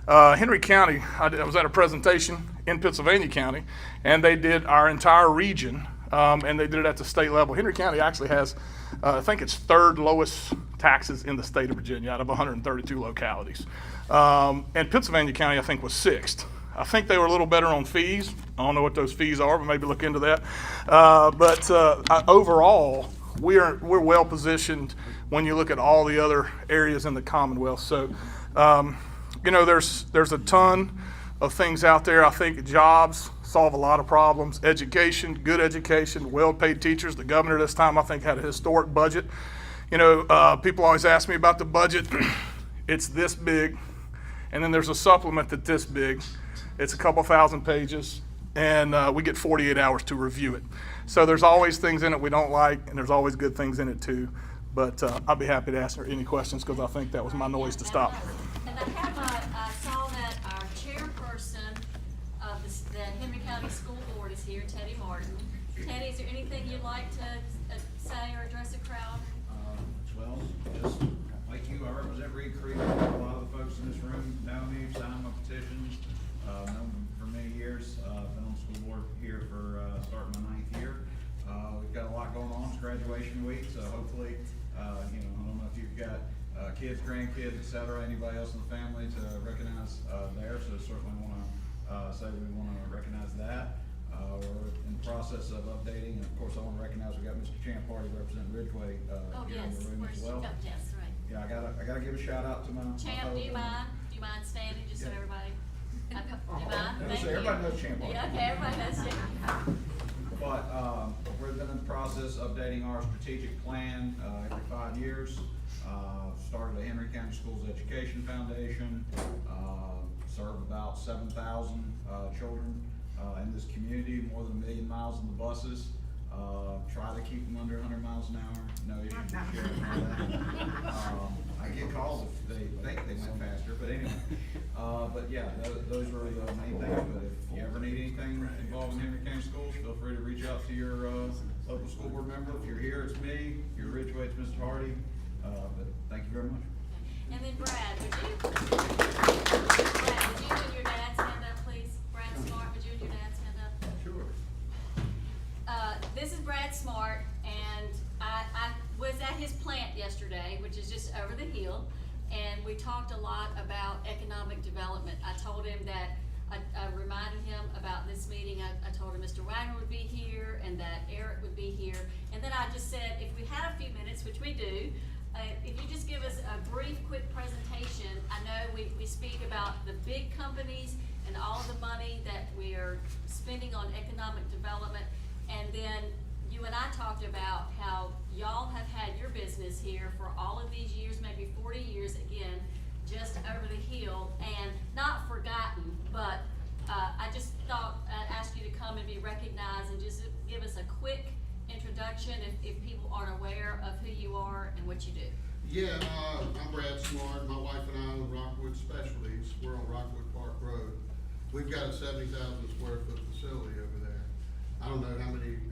Speaker 2: Henry County, I was at a presentation in Pennsylvania County, and they did our entire region, and they did it at the state level. Henry County actually has, I think it's 3rd lowest taxes in the state of Virginia out of 132 localities. And Pennsylvania County, I think, was 6th. I think they were a little better on fees. I don't know what those fees are, but maybe look into that. But overall, we're well positioned when you look at all the other areas in the Commonwealth. So, there's a ton of things out there. I think jobs solve a lot of problems. Education, good education, well-paid teachers. The governor this time, I think, had a historic budget. People always ask me about the budget. It's this big, and then there's a supplement that's this big. It's a couple thousand pages, and we get 48 hours to review it. So there's always things in it we don't like, and there's always good things in it too. But I'll be happy to answer any questions, because I think that was my noise to stop.
Speaker 3: And I saw that our chairperson of the Henry County School Board is here, Teddy Martin. Teddy, is there anything you'd like to say or address the crowd?
Speaker 10: Well, just like you, I represent Reed Creek. A lot of the folks in this room know me, signed my petitions, known them for many years. Been on the school board here for starting my 9th year. We've got a lot going on. It's graduation week, so hopefully, I don't know if you've got kids, grandkids, etc., anybody else in the family to recognize there. So certainly want to say we want to recognize that. We're in the process of updating, and of course, I want to recognize we got Mr. Champarty representing Ridgeway here in the room as well.
Speaker 3: Yes, right.
Speaker 10: Yeah, I gotta give a shout out to my
Speaker 3: Champ, do you mind standing just so everybody? Do you mind?
Speaker 10: No,
Speaker 3: Thank
Speaker 10: so
Speaker 3: you.
Speaker 10: everybody knows Champarty.
Speaker 3: Yeah, okay, everybody knows you.
Speaker 10: But we've been in the process of updating our strategic plan every 5 years. Started a Henry County Schools Education Foundation, serve about 7,000 children in this community, more than 1 million miles on the buses. Try to keep them under 100 miles an hour. No issues with sharing all that. I get calls if they think they went faster, but anyway. But yeah, those were the main things. But if you ever need anything involving Henry County Schools, feel free to reach out to your local school board member. If you're here, it's me. If you're Ridgeway, it's Mr. Hardy. But thank you very much.
Speaker 3: And then Brad, would you and your dad stand up, please? Brad Smart, would you and your dad stand up?
Speaker 10: Sure.
Speaker 3: This is Brad Smart, and I was at his plant yesterday, which is just over the hill, and we talked a lot about economic development. I told him that, I reminded him about this meeting. I told him Mr. Wagner would be here and that Eric would be here. And then I just said, if we had a few minutes, which we do, if you just give us a brief, quick presentation. I know we speak about the big companies and all the money that we are spending on economic development. And then you and I talked about how y'all have had your business here for all of these years, maybe 40 years, again, just over the hill and not forgotten, but I just thought I'd ask you to come and be recognized and just give us a quick introduction if people aren't aware of who you are and what you do.
Speaker 11: Yeah, I'm Brad Smart. My wife and I own Rockwood Specialties. We're on Rockwood Park Road. We've got a 70,000 square foot facility over there. I don't know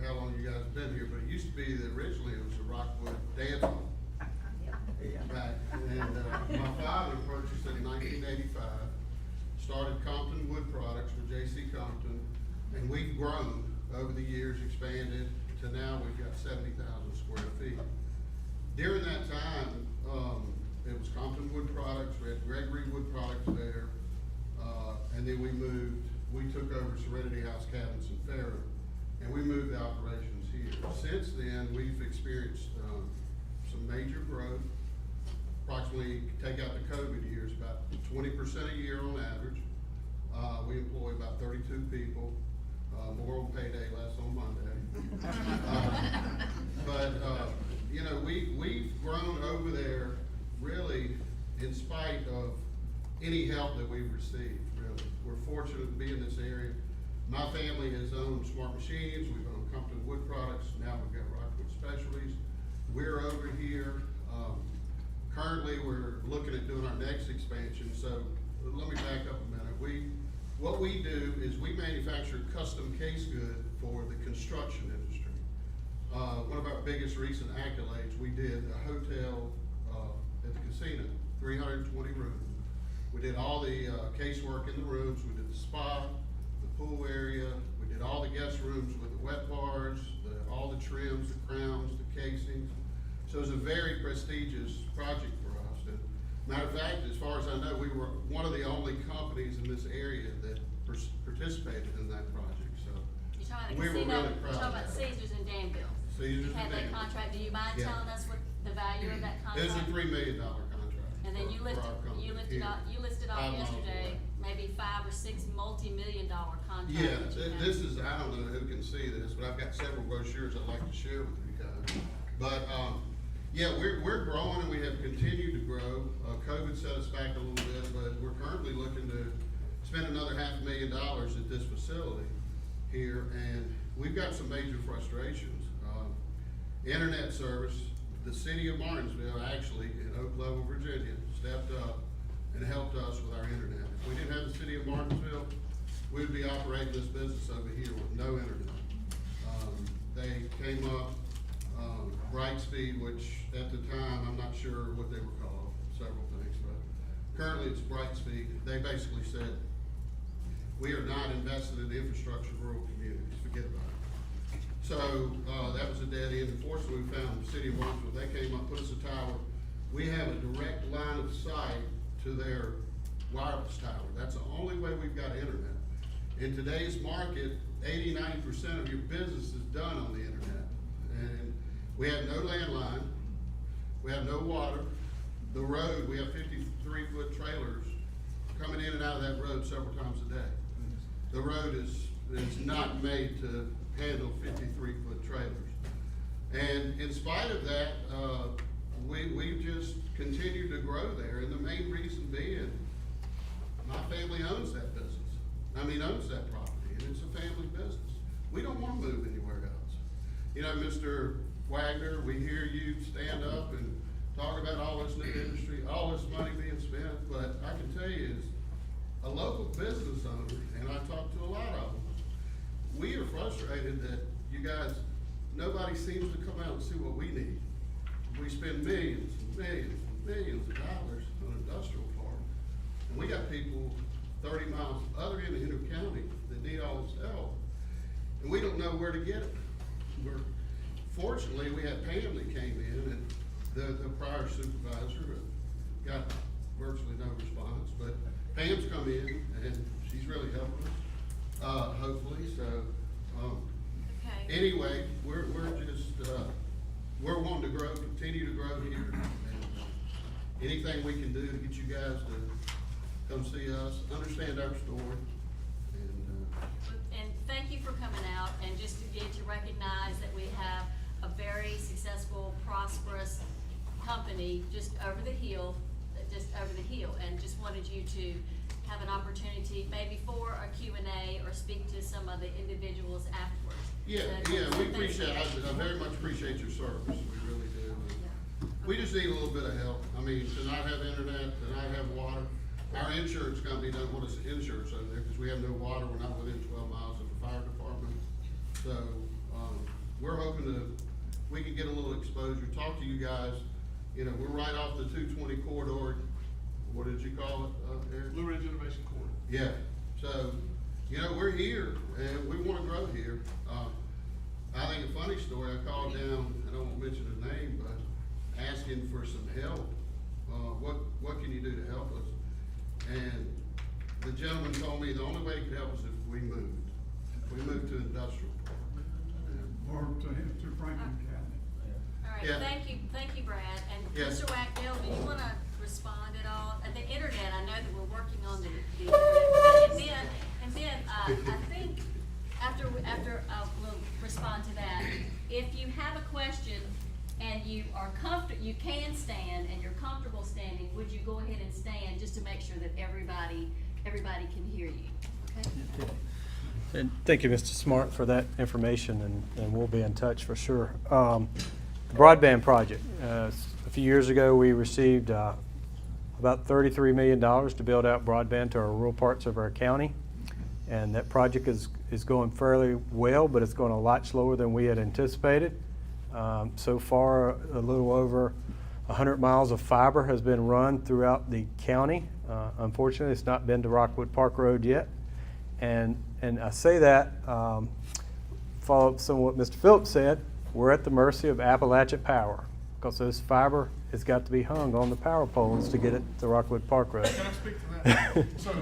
Speaker 11: how long you guys have been here, but it used to be that originally it was a Rockwood dance hall. Back. And my father purchased it in 1985, started Compton Wood Products with J.C. Compton, and we've grown over the years, expanded. to now we've got 70,000 square feet. During that time, it was Compton Wood Products, we had Gregory Wood Products there, and then we took over Serenity House Cabinets in Fairham, and we moved the operations here. Since then, we've experienced some major growth. Approximately, take out the COVID years, about 20% a year on average. We employ about 32 people, more on payday, less on Monday. You know, we've grown over there really in spite of any help that we've received, really. We're fortunate to be in this area. My family has owned Smart Machines, we've owned Compton Wood Products, now we've got Rockwood Specialties. We're over here. Currently, we're looking at doing our next expansion, so let me back up a minute. What we do is we manufacture custom case good for the construction industry. One of our biggest recent accolades, we did a hotel at the casino, 320 rooms. We did all the casework in the rooms, we did the spa, the pool area, we did all the guest rooms with the wet bars, all the trims, the crowns, the casings. So it was a very prestigious project for us. And matter of fact, as far as I know, we were one of the only companies in this area that participated in that project. So
Speaker 1: You're talking about the
Speaker 11: we were
Speaker 1: casino,
Speaker 11: really
Speaker 1: you're
Speaker 11: proud
Speaker 1: talking
Speaker 11: of
Speaker 1: about
Speaker 11: that.
Speaker 1: Caesars and Danville.
Speaker 11: Caesars
Speaker 1: You had
Speaker 11: and
Speaker 1: that
Speaker 11: Danville.
Speaker 1: contract, do you mind
Speaker 11: Yeah.
Speaker 1: telling us what the value of that contract?
Speaker 11: It's a $3 million contract.
Speaker 1: And then you
Speaker 11: for
Speaker 1: listed,
Speaker 11: our company
Speaker 1: you listed
Speaker 11: here.
Speaker 1: off, you listed off
Speaker 11: 5 miles
Speaker 1: yesterday,
Speaker 11: away.
Speaker 1: maybe 5 or 6 multi-million-dollar contracts.
Speaker 11: Yeah,
Speaker 1: that you have.
Speaker 11: this is, I don't know who can see this, but I've got several brochures I'd like to share with you guys. But, yeah, we're growing and we have continued to grow. COVID set us back a little bit, but we're currently looking to spend another $500,000 at this facility here, and we've got some major frustrations. Internet service, the city of Martinsville, actually, in Oak Level, Virginia, stepped up and helped us with our internet. If we didn't have the city of Martinsville, we would be operating this business over here with no internet. They came up, Brightspeed, which at the time, I'm not sure what they were called, several things, but currently it's Brightspeed. They basically said, we are not invested in the infrastructure of rural communities, forget about it. So, that was a dead end. Unfortunately, we found the city of Martinsville, they came up, put us a tower. We have a direct line of sight to their wireless tower. That's the only way we've got internet. In today's market, 80–90% of your business is done on the internet. And we have no landline, we have no water. The road, we have 53-foot trailers coming in and out of that road several times a day. The road is not made to handle 53-foot trailers. And in spite of that, we've just continued to grow there, and the main reason being, my family owns that business. Owns that property, and it's a family business. We don't wanna move anywhere else. You know, Mr. Wagner, we hear you stand up and talk about all this new industry, all this money being spent, but I can tell you is, a local business owner, and I talked to a lot of them, we are frustrated that you guys, nobody seems to come out and see what we need. We spend millions and millions and millions of dollars on an industrial park, and we got people 30 miles other end of Henry County that need all this help, and we don't know where to get it. Fortunately, we had Pam that came in, and the prior supervisor got virtually no response, but Pam's come in, and she's really helping us, hopefully, so,
Speaker 1: Okay.
Speaker 11: anyway, we're just, we're wanting to grow, continue to grow here, and anything we can do to get you guys to come see us, understand our story, and,
Speaker 1: And thank you for coming out, and just again to recognize that we have a very successful, prosperous company just over the hill, and just wanted you to have an opportunity, maybe for a Q&A, or speak to some of the individuals afterwards.
Speaker 11: yeah,
Speaker 1: So,
Speaker 11: yeah, we
Speaker 1: thank
Speaker 11: appreciate,
Speaker 1: you.
Speaker 11: I very much appreciate your service, we really do. We just need a little bit of help. To not have internet, to not have water. Our insurance company doesn't want us to insurance over there, because we have no water, we're not within 12 miles of the fire department. So, we're hoping we can get a little exposure, talk to you guys. We're right off the 220 corridor. What did you call it, Eric?
Speaker 2: Blue Ridge Innovation Corridor.
Speaker 11: Yeah, so, we're here, and we wanna grow here. I think the funny story. I called down, I don't mention his name, but asking for some help. What can you do to help us? And the gentleman told me the only way he could help us if we moved. If we moved to industrial.
Speaker 12: Or to Franklin County.
Speaker 3: All right,
Speaker 11: Yeah.
Speaker 3: thank you, Brad. And
Speaker 11: Yes.
Speaker 3: Mr. Wackdale, do you wanna respond at all? At the internet, I know that we're working on the internet, and then, I think, after, we'll respond to that. If you have a question and you are you can stand and you're comfortable standing, would you go ahead and stand just to make sure that everybody can hear you, okay?
Speaker 4: And thank you, Mr. Smart, for that information, and we'll be in touch for sure. The broadband project, a few years ago, we received about $33 million to build out broadband to our rural parts of our county. And that project is going fairly well, but it's going a lot slower than we had anticipated. So far, a little over 100 miles of fiber has been run throughout the county. Unfortunately, it's not been to Rockwood Park Road yet. And I say that, follow up some of what Mr. Phillips said, we're at the mercy of Appalachian Power, because this fiber has got to be hung on the power poles to get it to Rockwood Park Road.
Speaker 2: Can I speak to that? So,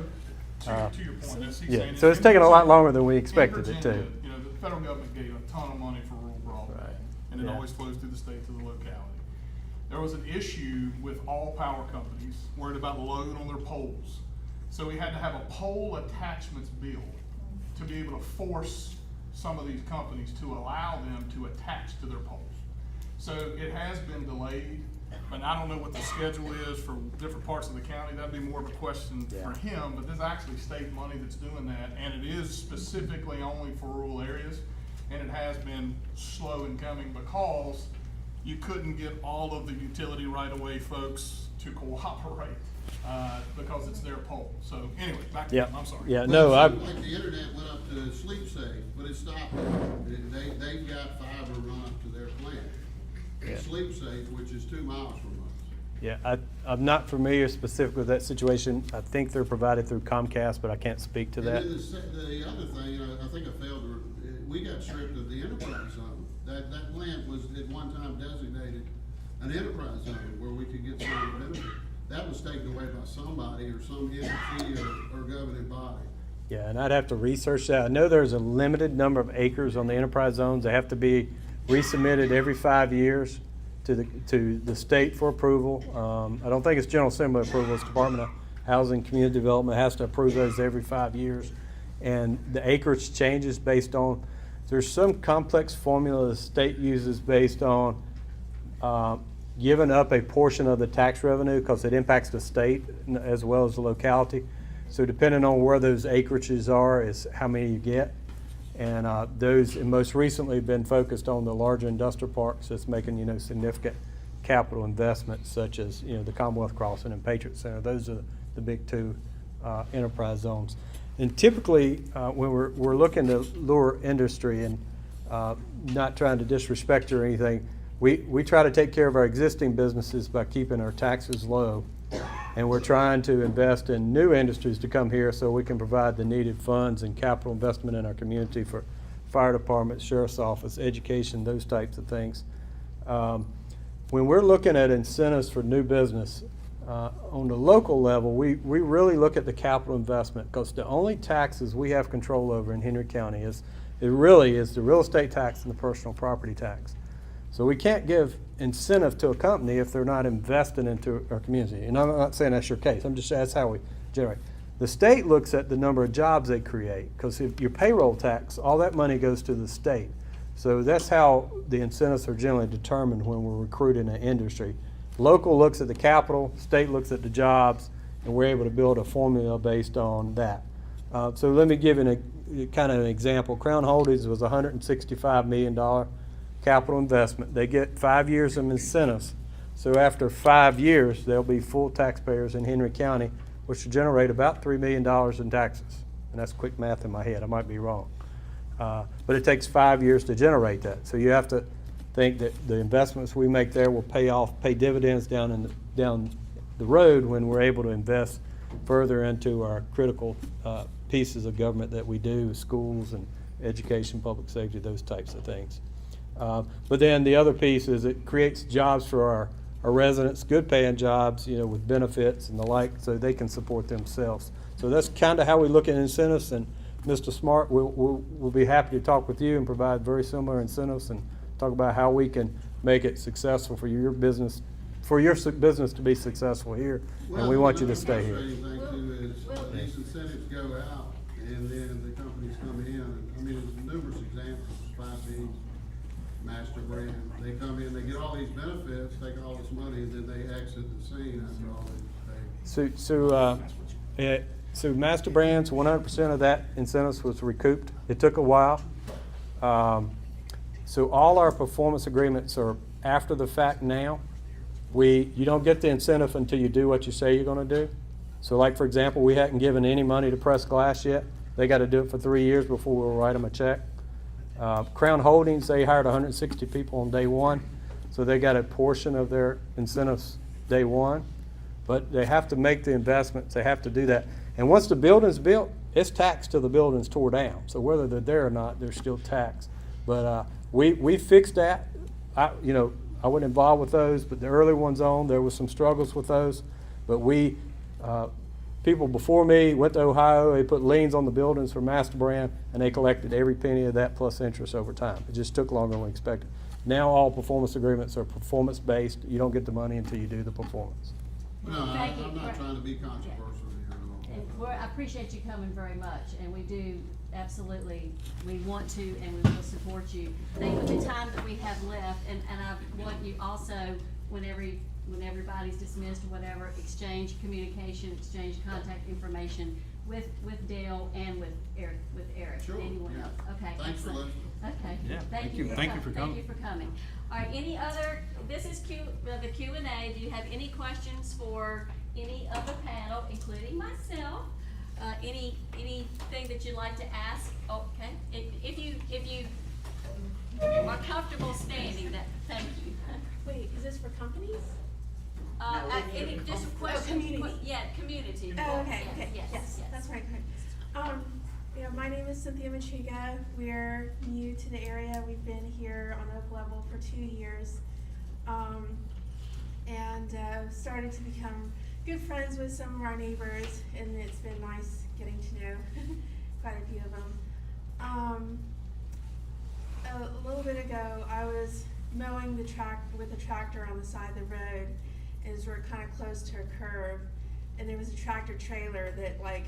Speaker 2: to your point, as he's
Speaker 4: Yeah,
Speaker 2: saying.
Speaker 4: so it's taken a lot longer than we expected it to.
Speaker 2: Virginia, you know, the federal government gave a ton of money for rural broadband,
Speaker 4: Right.
Speaker 2: and it
Speaker 4: Yeah.
Speaker 2: always flows through the state to the locality. There was an issue with all power companies worried about load on their poles. So we had to have a pole attachments bill to be able to force some of these companies to allow them to attach to their poles. So it has been delayed, but I don't know what the schedule is for different parts of the county. That'd be more of a question for him, but there's actually state money that's doing that, and it is specifically only for rural areas. And it has been slow in coming because you couldn't get all of the utility right-of-way folks to cooperate, because it's their pole. So anyway, back to
Speaker 4: Yeah,
Speaker 2: him, I'm sorry.
Speaker 4: yeah,
Speaker 11: Well,
Speaker 4: no,
Speaker 11: it
Speaker 4: I,
Speaker 11: seemed like the internet went up to sleep safe, but it stopped. They've got fiber run up to their plant.
Speaker 4: Yeah.
Speaker 11: Sleep safe, which is 2 miles from us.
Speaker 4: yeah, I'm not familiar specifically with that situation. I think they're provided through Comcast, but I can't speak to that.
Speaker 11: And then the other thing, I think I failed to, we got stripped of the enterprise zone. That plant was at one time designated an enterprise zone where we could get some benefit. That was taken away by somebody or some entity or governing body.
Speaker 4: Yeah, and I'd have to research that. I know there's a limited number of acres on the enterprise zones. They have to be resubmitted every 5 years to the state for approval. I don't think it's General Assembly approval, it's Department of Housing and Community Development has to approve those every 5 years. And the acreage changes based on, there's some complex formula the state uses based on giving up a portion of the tax revenue because it impacts the state as well as the locality. So depending on where those acreages are is how many you get. And those most recently been focused on the larger industrial parks that's making, significant capital investments such as, the Commonwealth Crossing and Patriot Center. Those are the big two enterprise zones. And typically, when we're looking to lure industry and not trying to disrespect or anything, we try to take care of our existing businesses by keeping our taxes low. And we're trying to invest in new industries to come here so we can provide the needed funds and capital investment in our community for fire department, sheriff's office, education, those types of things. When we're looking at incentives for new business, on the local level, we really look at the capital investment because the only taxes we have control over in Henry County is the real estate tax and the personal property tax. So we can't give incentive to a company if they're not investing into our community. And I'm not saying that's your case. I'm just saying that's how we generate. The state looks at the number of jobs they create because if your payroll tax, all that money goes to the state. So that's how the incentives are generally determined when we're recruiting an industry. Local looks at the capital, state looks at the jobs, and we're able to build a formula based on that. So let me give you kind of an example. Crown Holdings was a $165 million capital investment. They get 5 years of incentives. So after 5 years, they'll be full taxpayers in Henry County, which will generate about $3 million in taxes. And that's quick math in my head. I might be wrong. But it takes 5 years to generate that. So you have to think that the investments we make there will pay dividends down the road when we're able to invest further into our critical pieces of government that we do, schools and education, public safety, those types of things. But then the other piece is it creates jobs for our residents, good paying jobs, with benefits and the like, so they can support themselves. So that's kind of how we look at incentives, and Mr. Smart, we'll be happy to talk with you and provide very similar incentives and talk about how we can make it successful for your business, business to be successful here, and we want you to stay here.
Speaker 11: The frustrating thing too is these incentives go out and then the companies come in, and I mean, there's numerous examples, 5B, Master Brand, they come in, they get all these benefits, take all this money, and then they exit the scene after all they pay.
Speaker 4: So Master Brands, 100% of that incentives was recouped. It took a while. So all our performance agreements are after the fact now. You don't get the incentive until you do what you say you're going to do. So like, for example, we hadn't given any money to Press Glass yet. They got to do it for 3 years before we'll write them a check. Crown Holdings, they hired 160 people on day one, so they got a portion of their incentives day one. But they have to make the investments. They have to do that. And once the building's built, it's taxed till the building's tore down. So whether they're there or not, they're still taxed. But we fixed that. I wasn't involved with those, but the early ones there was some struggles with those. But people before me went to Ohio, they put liens on the buildings for Master Brand, and they collected every penny of that plus interest over time. It just took longer than we expected. Now all performance agreements are performance-based. You don't get the money until you do the performance.
Speaker 11: No,
Speaker 1: Thank you.
Speaker 11: I'm not trying to be controversial here at all.
Speaker 1: And I appreciate you coming very much, and we do absolutely, we want to and we will support you. With the time that we have left, and I want you also, when everybody's dismissed or whatever, exchange communication, exchange contact information with Dale and with Eric,
Speaker 11: Sure,
Speaker 1: anyone
Speaker 11: yeah.
Speaker 1: else. Okay,
Speaker 11: Thanks for
Speaker 1: excellent.
Speaker 11: listening.
Speaker 1: Okay.
Speaker 7: Yeah, thank you.
Speaker 1: for
Speaker 7: Thank you
Speaker 1: com-
Speaker 7: for
Speaker 1: Thank you for coming. All right, this is the Q&A. Do you have any questions for any of the panel, including myself? Anything that you'd like to ask? Okay, if you are comfortable standing, thank you.
Speaker 13: Wait, is this for companies?
Speaker 1: Just a question.
Speaker 13: community.
Speaker 1: Yeah, community.
Speaker 13: Oh, okay, okay,
Speaker 1: Yes.
Speaker 13: that's right, good. My name is Cynthia Machiga. We're new to the area. We've been here on Oak Level for 2 years. And started to become good friends with some of our neighbors, and it's been nice getting to know quite a few of them. A little bit ago, I was mowing with a tractor on the side of the road, as we're kind of close to a curve, and there was a tractor trailer that, like,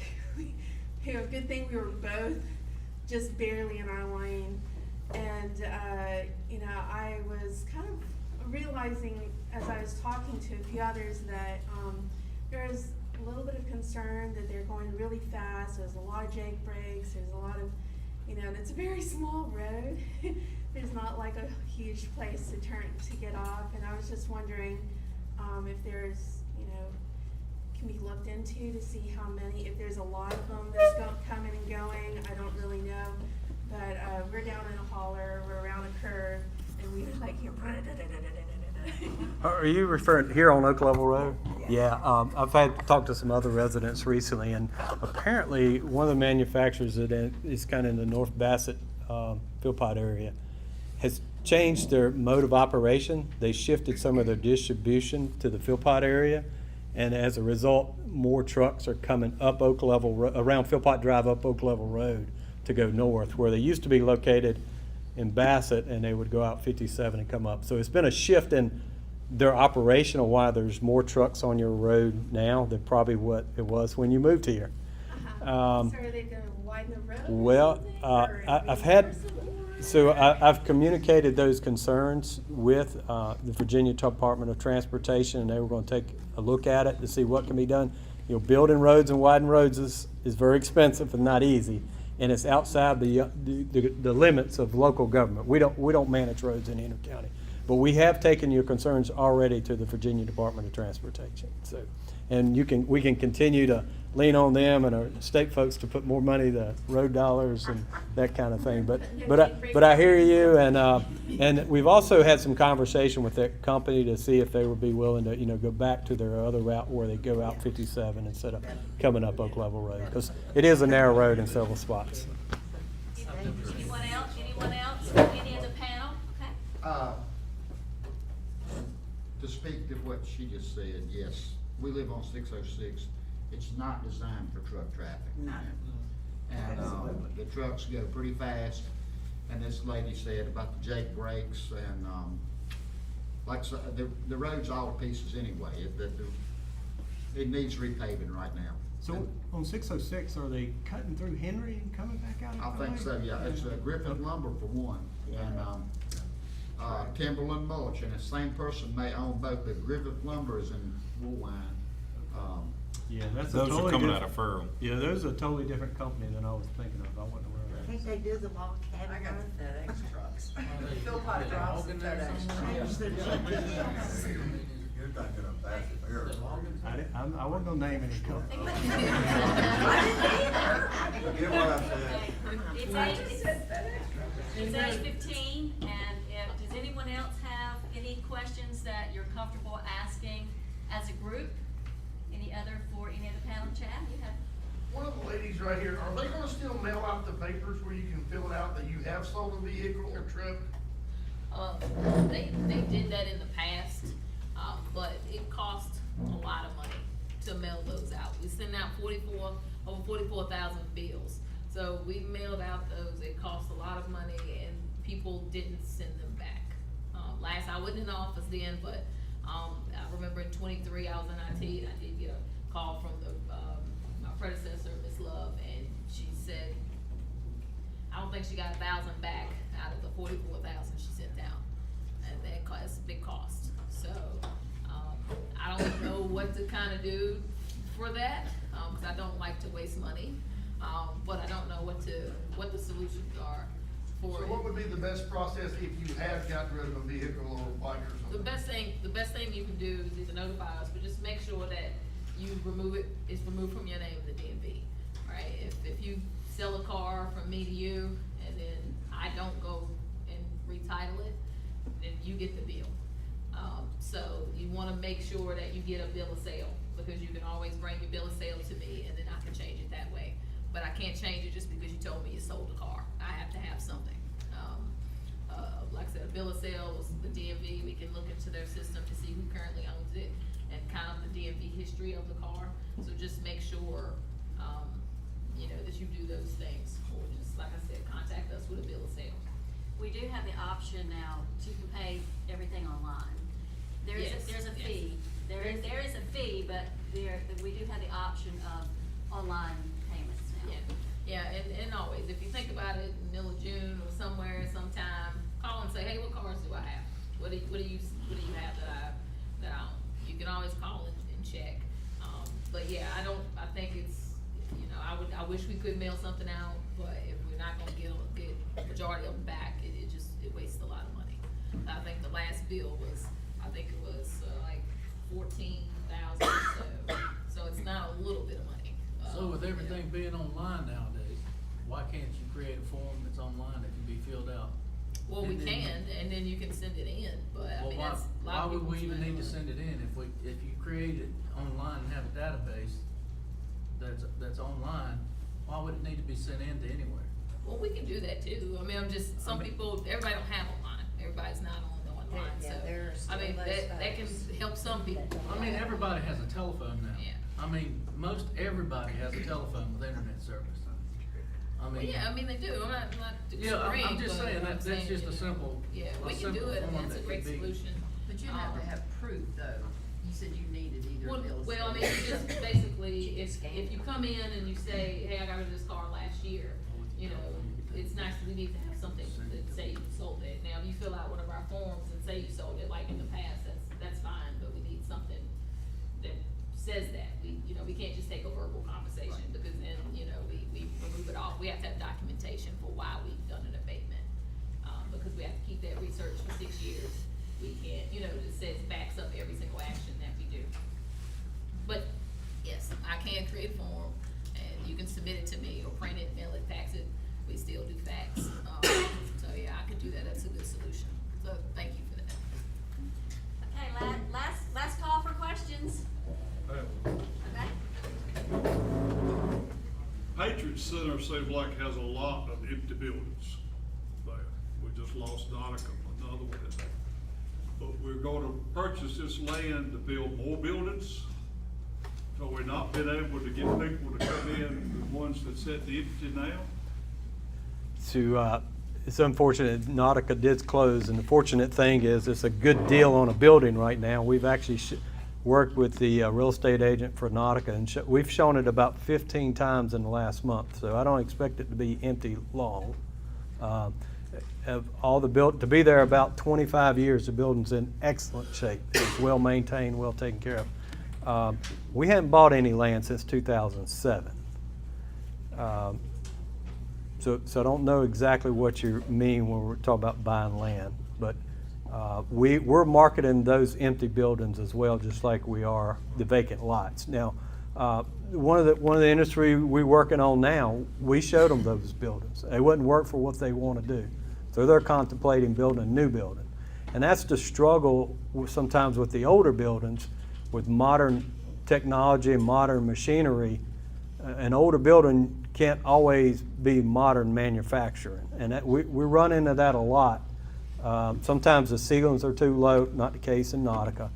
Speaker 13: good thing we were both just barely in our lane, and I was kind of realizing as I was talking to a few others that there's a little bit of concern that they're going really fast. There's a lot of Jake brakes. There's a lot of, it's a very small road. There's not like a huge place to get off. And I was just wondering if there's, can be looked into to see how many, if there's a lot of them that's coming and going. I don't really know. But we're down in a holler, we're around a curve, and we were like,
Speaker 4: Are you referring here on Oak Level Road? Yeah, I've talked to some other residents recently, and apparently one of the manufacturers that is kind of in the North Bassett Philpott area has changed their mode of operation. They shifted some of their distribution to the Philpott area, and as a result, more trucks are coming up Oak Level around Philpott Drive up Oak Level Road to go north, where they used to be located in Bassett, and they would go out 57 and come up. So it's been a shift in their operational why there's more trucks on your road now than probably what it was when you moved here.
Speaker 13: So are they going to widen the road?
Speaker 4: Well, I've communicated those concerns with the Virginia Department of Transportation, and they were going to take a look at it to see what can be done. Building roads and widening roads is very expensive and not easy, and it's outside the limits of local government. We don't manage roads in Henry County, but we have taken your concerns already to the Virginia Department of Transportation. So, and we can continue to lean on them and our state folks to put more money to road dollars and that kind of thing. But I hear you, and we've also had some conversation with that company to see if they would be willing to go back to their other route where they go out 57 instead of coming up Oak Level Road, because it is a narrow road in several spots.
Speaker 1: Anyone else? Any of the panel? Okay.
Speaker 14: she just said, yes, we live on 606. It's not designed for truck traffic.
Speaker 15: No.
Speaker 14: And, the trucks go pretty fast. And this lady said about the Jake brakes and, like, so, the road's all to pieces anyway. It needs repaving right now.
Speaker 7: So on 606, are they cutting through Henry and coming back out?
Speaker 14: I think so, yeah. It's Griffith Lumber for one, and Timberland Mulch, and the same person may own both, but Griffith Lumber is in Woolwine.
Speaker 7: Yeah, that's a
Speaker 8: Those
Speaker 7: totally
Speaker 8: are coming
Speaker 7: diff-
Speaker 8: out of Furl.
Speaker 7: Yeah, those are a totally different company than I was thinking of. I wasn't aware of
Speaker 15: I
Speaker 7: that.
Speaker 15: think they do the log cabin.
Speaker 16: I got the FedEx trucks.
Speaker 15: Philpott drops the FedEx. Change the GPS.
Speaker 16: You're thinking of Bassett Bear.
Speaker 7: I wasn't gonna name any company.
Speaker 16: Get what I said.
Speaker 1: It's 8:15, and does anyone else have any questions that you're comfortable asking as a group? Any other for any of the panel? Chad, you have?
Speaker 17: One of the ladies right here, are they gonna still mail out the papers where you can fill it out that you have sold a vehicle or truck?
Speaker 5: They did that in the past, but it cost a lot of money to mail those out. We send out over 44,000 bills. So we mailed out those, it cost a lot of money and people didn't send them back. I wasn't in the office then, but, I remember in 23, I was in IT and I did get a call from my predecessor, Ms. Love, and she said, I don't think she got 1,000 back out of the 44,000 she sent out. And that's a big cost. So, I don't know what to kind of do for that, cause I don't like to waste money. But I don't know what the solutions are for
Speaker 17: So
Speaker 5: it.
Speaker 17: what would be the best process if you have gotten rid of a vehicle or a bike or something?
Speaker 5: The best thing you can do is either notify us, but just make sure that you it's removed from your name, the DMV, right? If you sell a car from me to you, and then I don't go and retitle it, then you get the bill. So you wanna make sure that you get a bill of sale, because you can always bring your bill of sale to me, and then I can change it that way. But I can't change it just because you told me you sold a car. I have to have something. Like I said, a bill of sale was the DMV. We can look into their system to see who currently owns it and kind of the DMV history of the car. So just make sure, that you do those things, or just, like I said, contact us with a bill of sale.
Speaker 1: We do have the option now to pay everything online. There's
Speaker 5: Yes,
Speaker 1: a
Speaker 5: yes.
Speaker 1: fee. There is a fee, but we do have the option of online payments now.
Speaker 5: Yeah, and always, if you think about it, in the middle of June or somewhere, sometime, call and say, hey, what cars do I have? What do you have that I own? You can always call and check. But yeah, I think it's, I wish we could mail something out, but if we're not gonna get the majority of them back, it wastes a lot of money. I think the last bill was, like 14,000 or so, so it's not a little bit of money.
Speaker 18: So with
Speaker 5: yeah.
Speaker 18: everything being online nowadays, why can't you create a form that's online that can be filled out?
Speaker 5: Well, we
Speaker 18: And then-
Speaker 5: can, and then you can send it in, but I
Speaker 18: Well,
Speaker 5: mean,
Speaker 18: why,
Speaker 5: that's a lot
Speaker 18: why
Speaker 5: of
Speaker 18: would we
Speaker 5: people's
Speaker 18: even need to
Speaker 5: money.
Speaker 18: send it in if you create it online and have a database that's online, why would it need to be sent in to anywhere?
Speaker 5: Well, we can do that too. I mean, everybody don't have online. Everybody's not on the online, so,
Speaker 16: Yeah, there's
Speaker 5: I mean,
Speaker 16: still
Speaker 5: that can
Speaker 16: those
Speaker 5: help some people.
Speaker 18: I mean, everybody has a telephone now.
Speaker 5: Yeah.
Speaker 18: I mean, most everybody has a telephone with internet service. I
Speaker 5: Well,
Speaker 18: mean.
Speaker 5: yeah, I mean, they do. I'm not
Speaker 18: Yeah, I'm
Speaker 5: disagreeing,
Speaker 18: just
Speaker 5: but
Speaker 18: saying,
Speaker 5: I'm
Speaker 18: that's
Speaker 5: saying,
Speaker 18: just a simple.
Speaker 5: Yeah,
Speaker 18: a
Speaker 5: we can do
Speaker 18: simple
Speaker 5: it, and
Speaker 18: form
Speaker 5: that's a
Speaker 18: that
Speaker 5: great
Speaker 18: could be-
Speaker 5: solution.
Speaker 16: But you'd have to have proof though. You said you needed either
Speaker 5: Well,
Speaker 16: bill of
Speaker 5: well, I mean,
Speaker 16: sale.
Speaker 5: it's just basically,
Speaker 16: You
Speaker 5: if
Speaker 16: scan
Speaker 5: you
Speaker 16: it.
Speaker 5: come in and you say, hey, I got rid of this car last year, it's nice, we need to have something that say you sold it. Now, if you fill out one of our forms and say you sold it, like in the past, that's fine, but we need something that says that. We can't just take a verbal conversation, because then, we remove it off. We have to have documentation for why we've done an abatement, because we have to keep that research for 6 years. We can't, it says backs up every single action that we do. But, yes, I can create a form, and you can submit it to me, or print it, mail it, fax it. We still do fax. So, yeah, I can do that. That's a good solution. So, thank you for that.
Speaker 1: Okay, last call for questions. Okay?
Speaker 12: Patriot Center seems like has a lot of empty buildings there. We just lost Donica, another one in there. but we're gonna purchase this land to build more buildings. So we're not been able to get people to come in, the ones that sit empty now.
Speaker 4: It's unfortunate Nautica did close, and the fortunate thing is it's a good deal on a building right now. We've actually worked with the real estate agent for Nautica, and we've shown it about 15 times in the last month, so I don't expect it to be empty long. To be there about 25 years, the building's in excellent shape. It's well maintained, well taken care of. We haven't bought any land since 2007. So I don't know exactly what you mean when we're talking about buying land, but we're marketing those empty buildings as well, just like we are the vacant lots. Now, one of the industry we're working on now, we showed them those buildings. They wouldn't work for what they want to do, so they're contemplating building a new building, and that's the struggle sometimes with the older buildings, with modern technology and modern machinery. An older building can't always be modern manufacturing, and we run into that a lot. Sometimes the ceilings are too low, not the case in Nautica.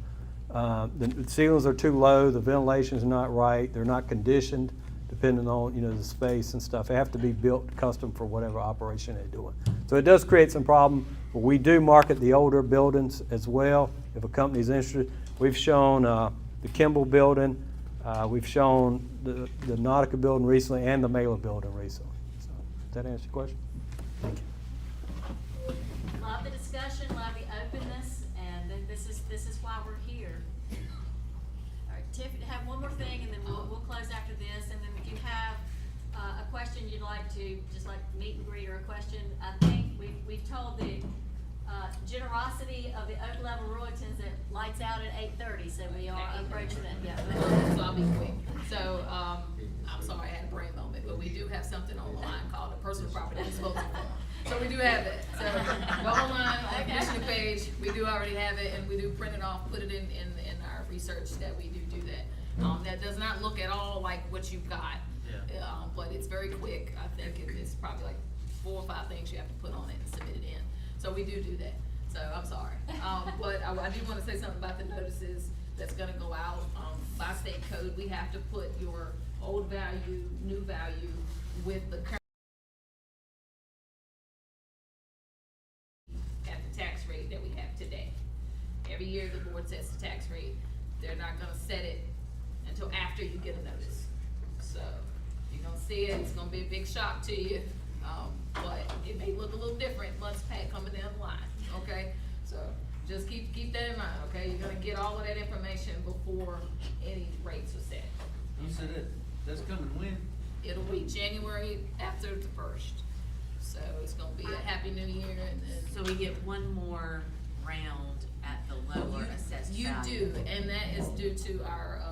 Speaker 4: The ceilings are too low, the ventilation's not right, they're not conditioned, depending on the space and stuff. They have to be built custom for whatever operation they're doing. So it does create some problem, but we do market the older buildings as well. If a company's interested, we've shown the Kimball building, we've shown the Nautica building recently, and the Mela building recently. So, does that answer your question? Thank you.
Speaker 1: Love the discussion, love the openness, and then this is why we're here. All right, Tiff, have one more thing, and then we'll close after this. And then if you have a question you'd like to just like meet and greet or a question, I think we've told the generosity of the Level Ruritans that lights out at 8:30, so we are approaching it. Yeah.
Speaker 5: So I'll be quick. So, I'm sorry, I had a brain moment, but we do have something online called a personal property disposal. So we do have it. So go online on the commissioner page. We do already have it, and we do print it off, put it in our research that we do that. That does not look at all like what you've got. Yeah. But it's very quick. I think it's probably like 4 or 5 things you have to put on it and submit it in. So we do that. So I'm sorry. But I do want to say something about the notices that's going to go out. By state code, we have to put your old value, new value with the current at the tax rate that we have today. Every year the board sets the tax rate. They're not going to set it until after you get a notice. So you're going to see it. It's going to be a big shock to you. But it may look a little different months coming down the line, okay? So just keep that in mind, okay? You're gonna get all of that information before any rates are set.
Speaker 18: You said that's coming when?
Speaker 5: It'll be January after the 1st. So it's gonna be a happy new year, and then.
Speaker 3: So we get one more round at the lower assessed
Speaker 5: You
Speaker 3: value.
Speaker 5: do, and that is due to our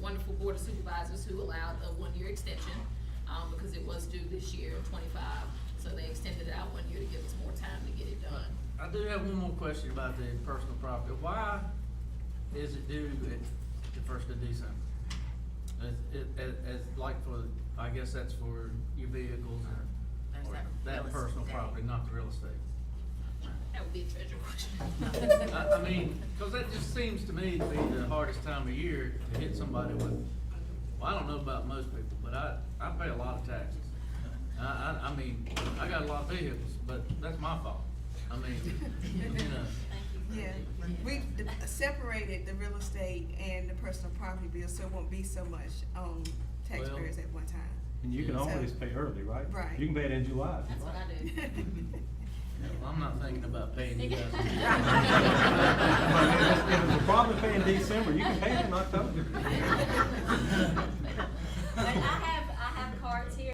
Speaker 5: wonderful board of supervisors who allowed a 1-year extension, because it was due this year, 25. So they extended it out 1 year to give us more time to get it done.
Speaker 18: I do have one more question about the personal property. Why is it due at the 1st of December? As like for, I guess that's for your vehicles or that
Speaker 3: real
Speaker 18: personal
Speaker 3: estate.
Speaker 18: property, not the real estate.
Speaker 5: That would be a treasure question.
Speaker 18: I mean, cause that just seems to me to be the hardest time of year to hit somebody with, well, I don't know about most people, but I pay a lot of taxes. I mean, I got a lot of vehicles, but that's my fault. I mean,
Speaker 15: Yeah, we separated the real estate and the personal property bill, so it won't be so much on taxpayers at one time.
Speaker 7: And you can always pay early, right?
Speaker 15: Right.
Speaker 7: You can pay it in July. if you
Speaker 5: That's what
Speaker 7: like.
Speaker 5: I do.
Speaker 18: I'm not thinking about paying you guys.
Speaker 7: If it's a problem paying December, you can pay it in October.
Speaker 1: But I have cards here.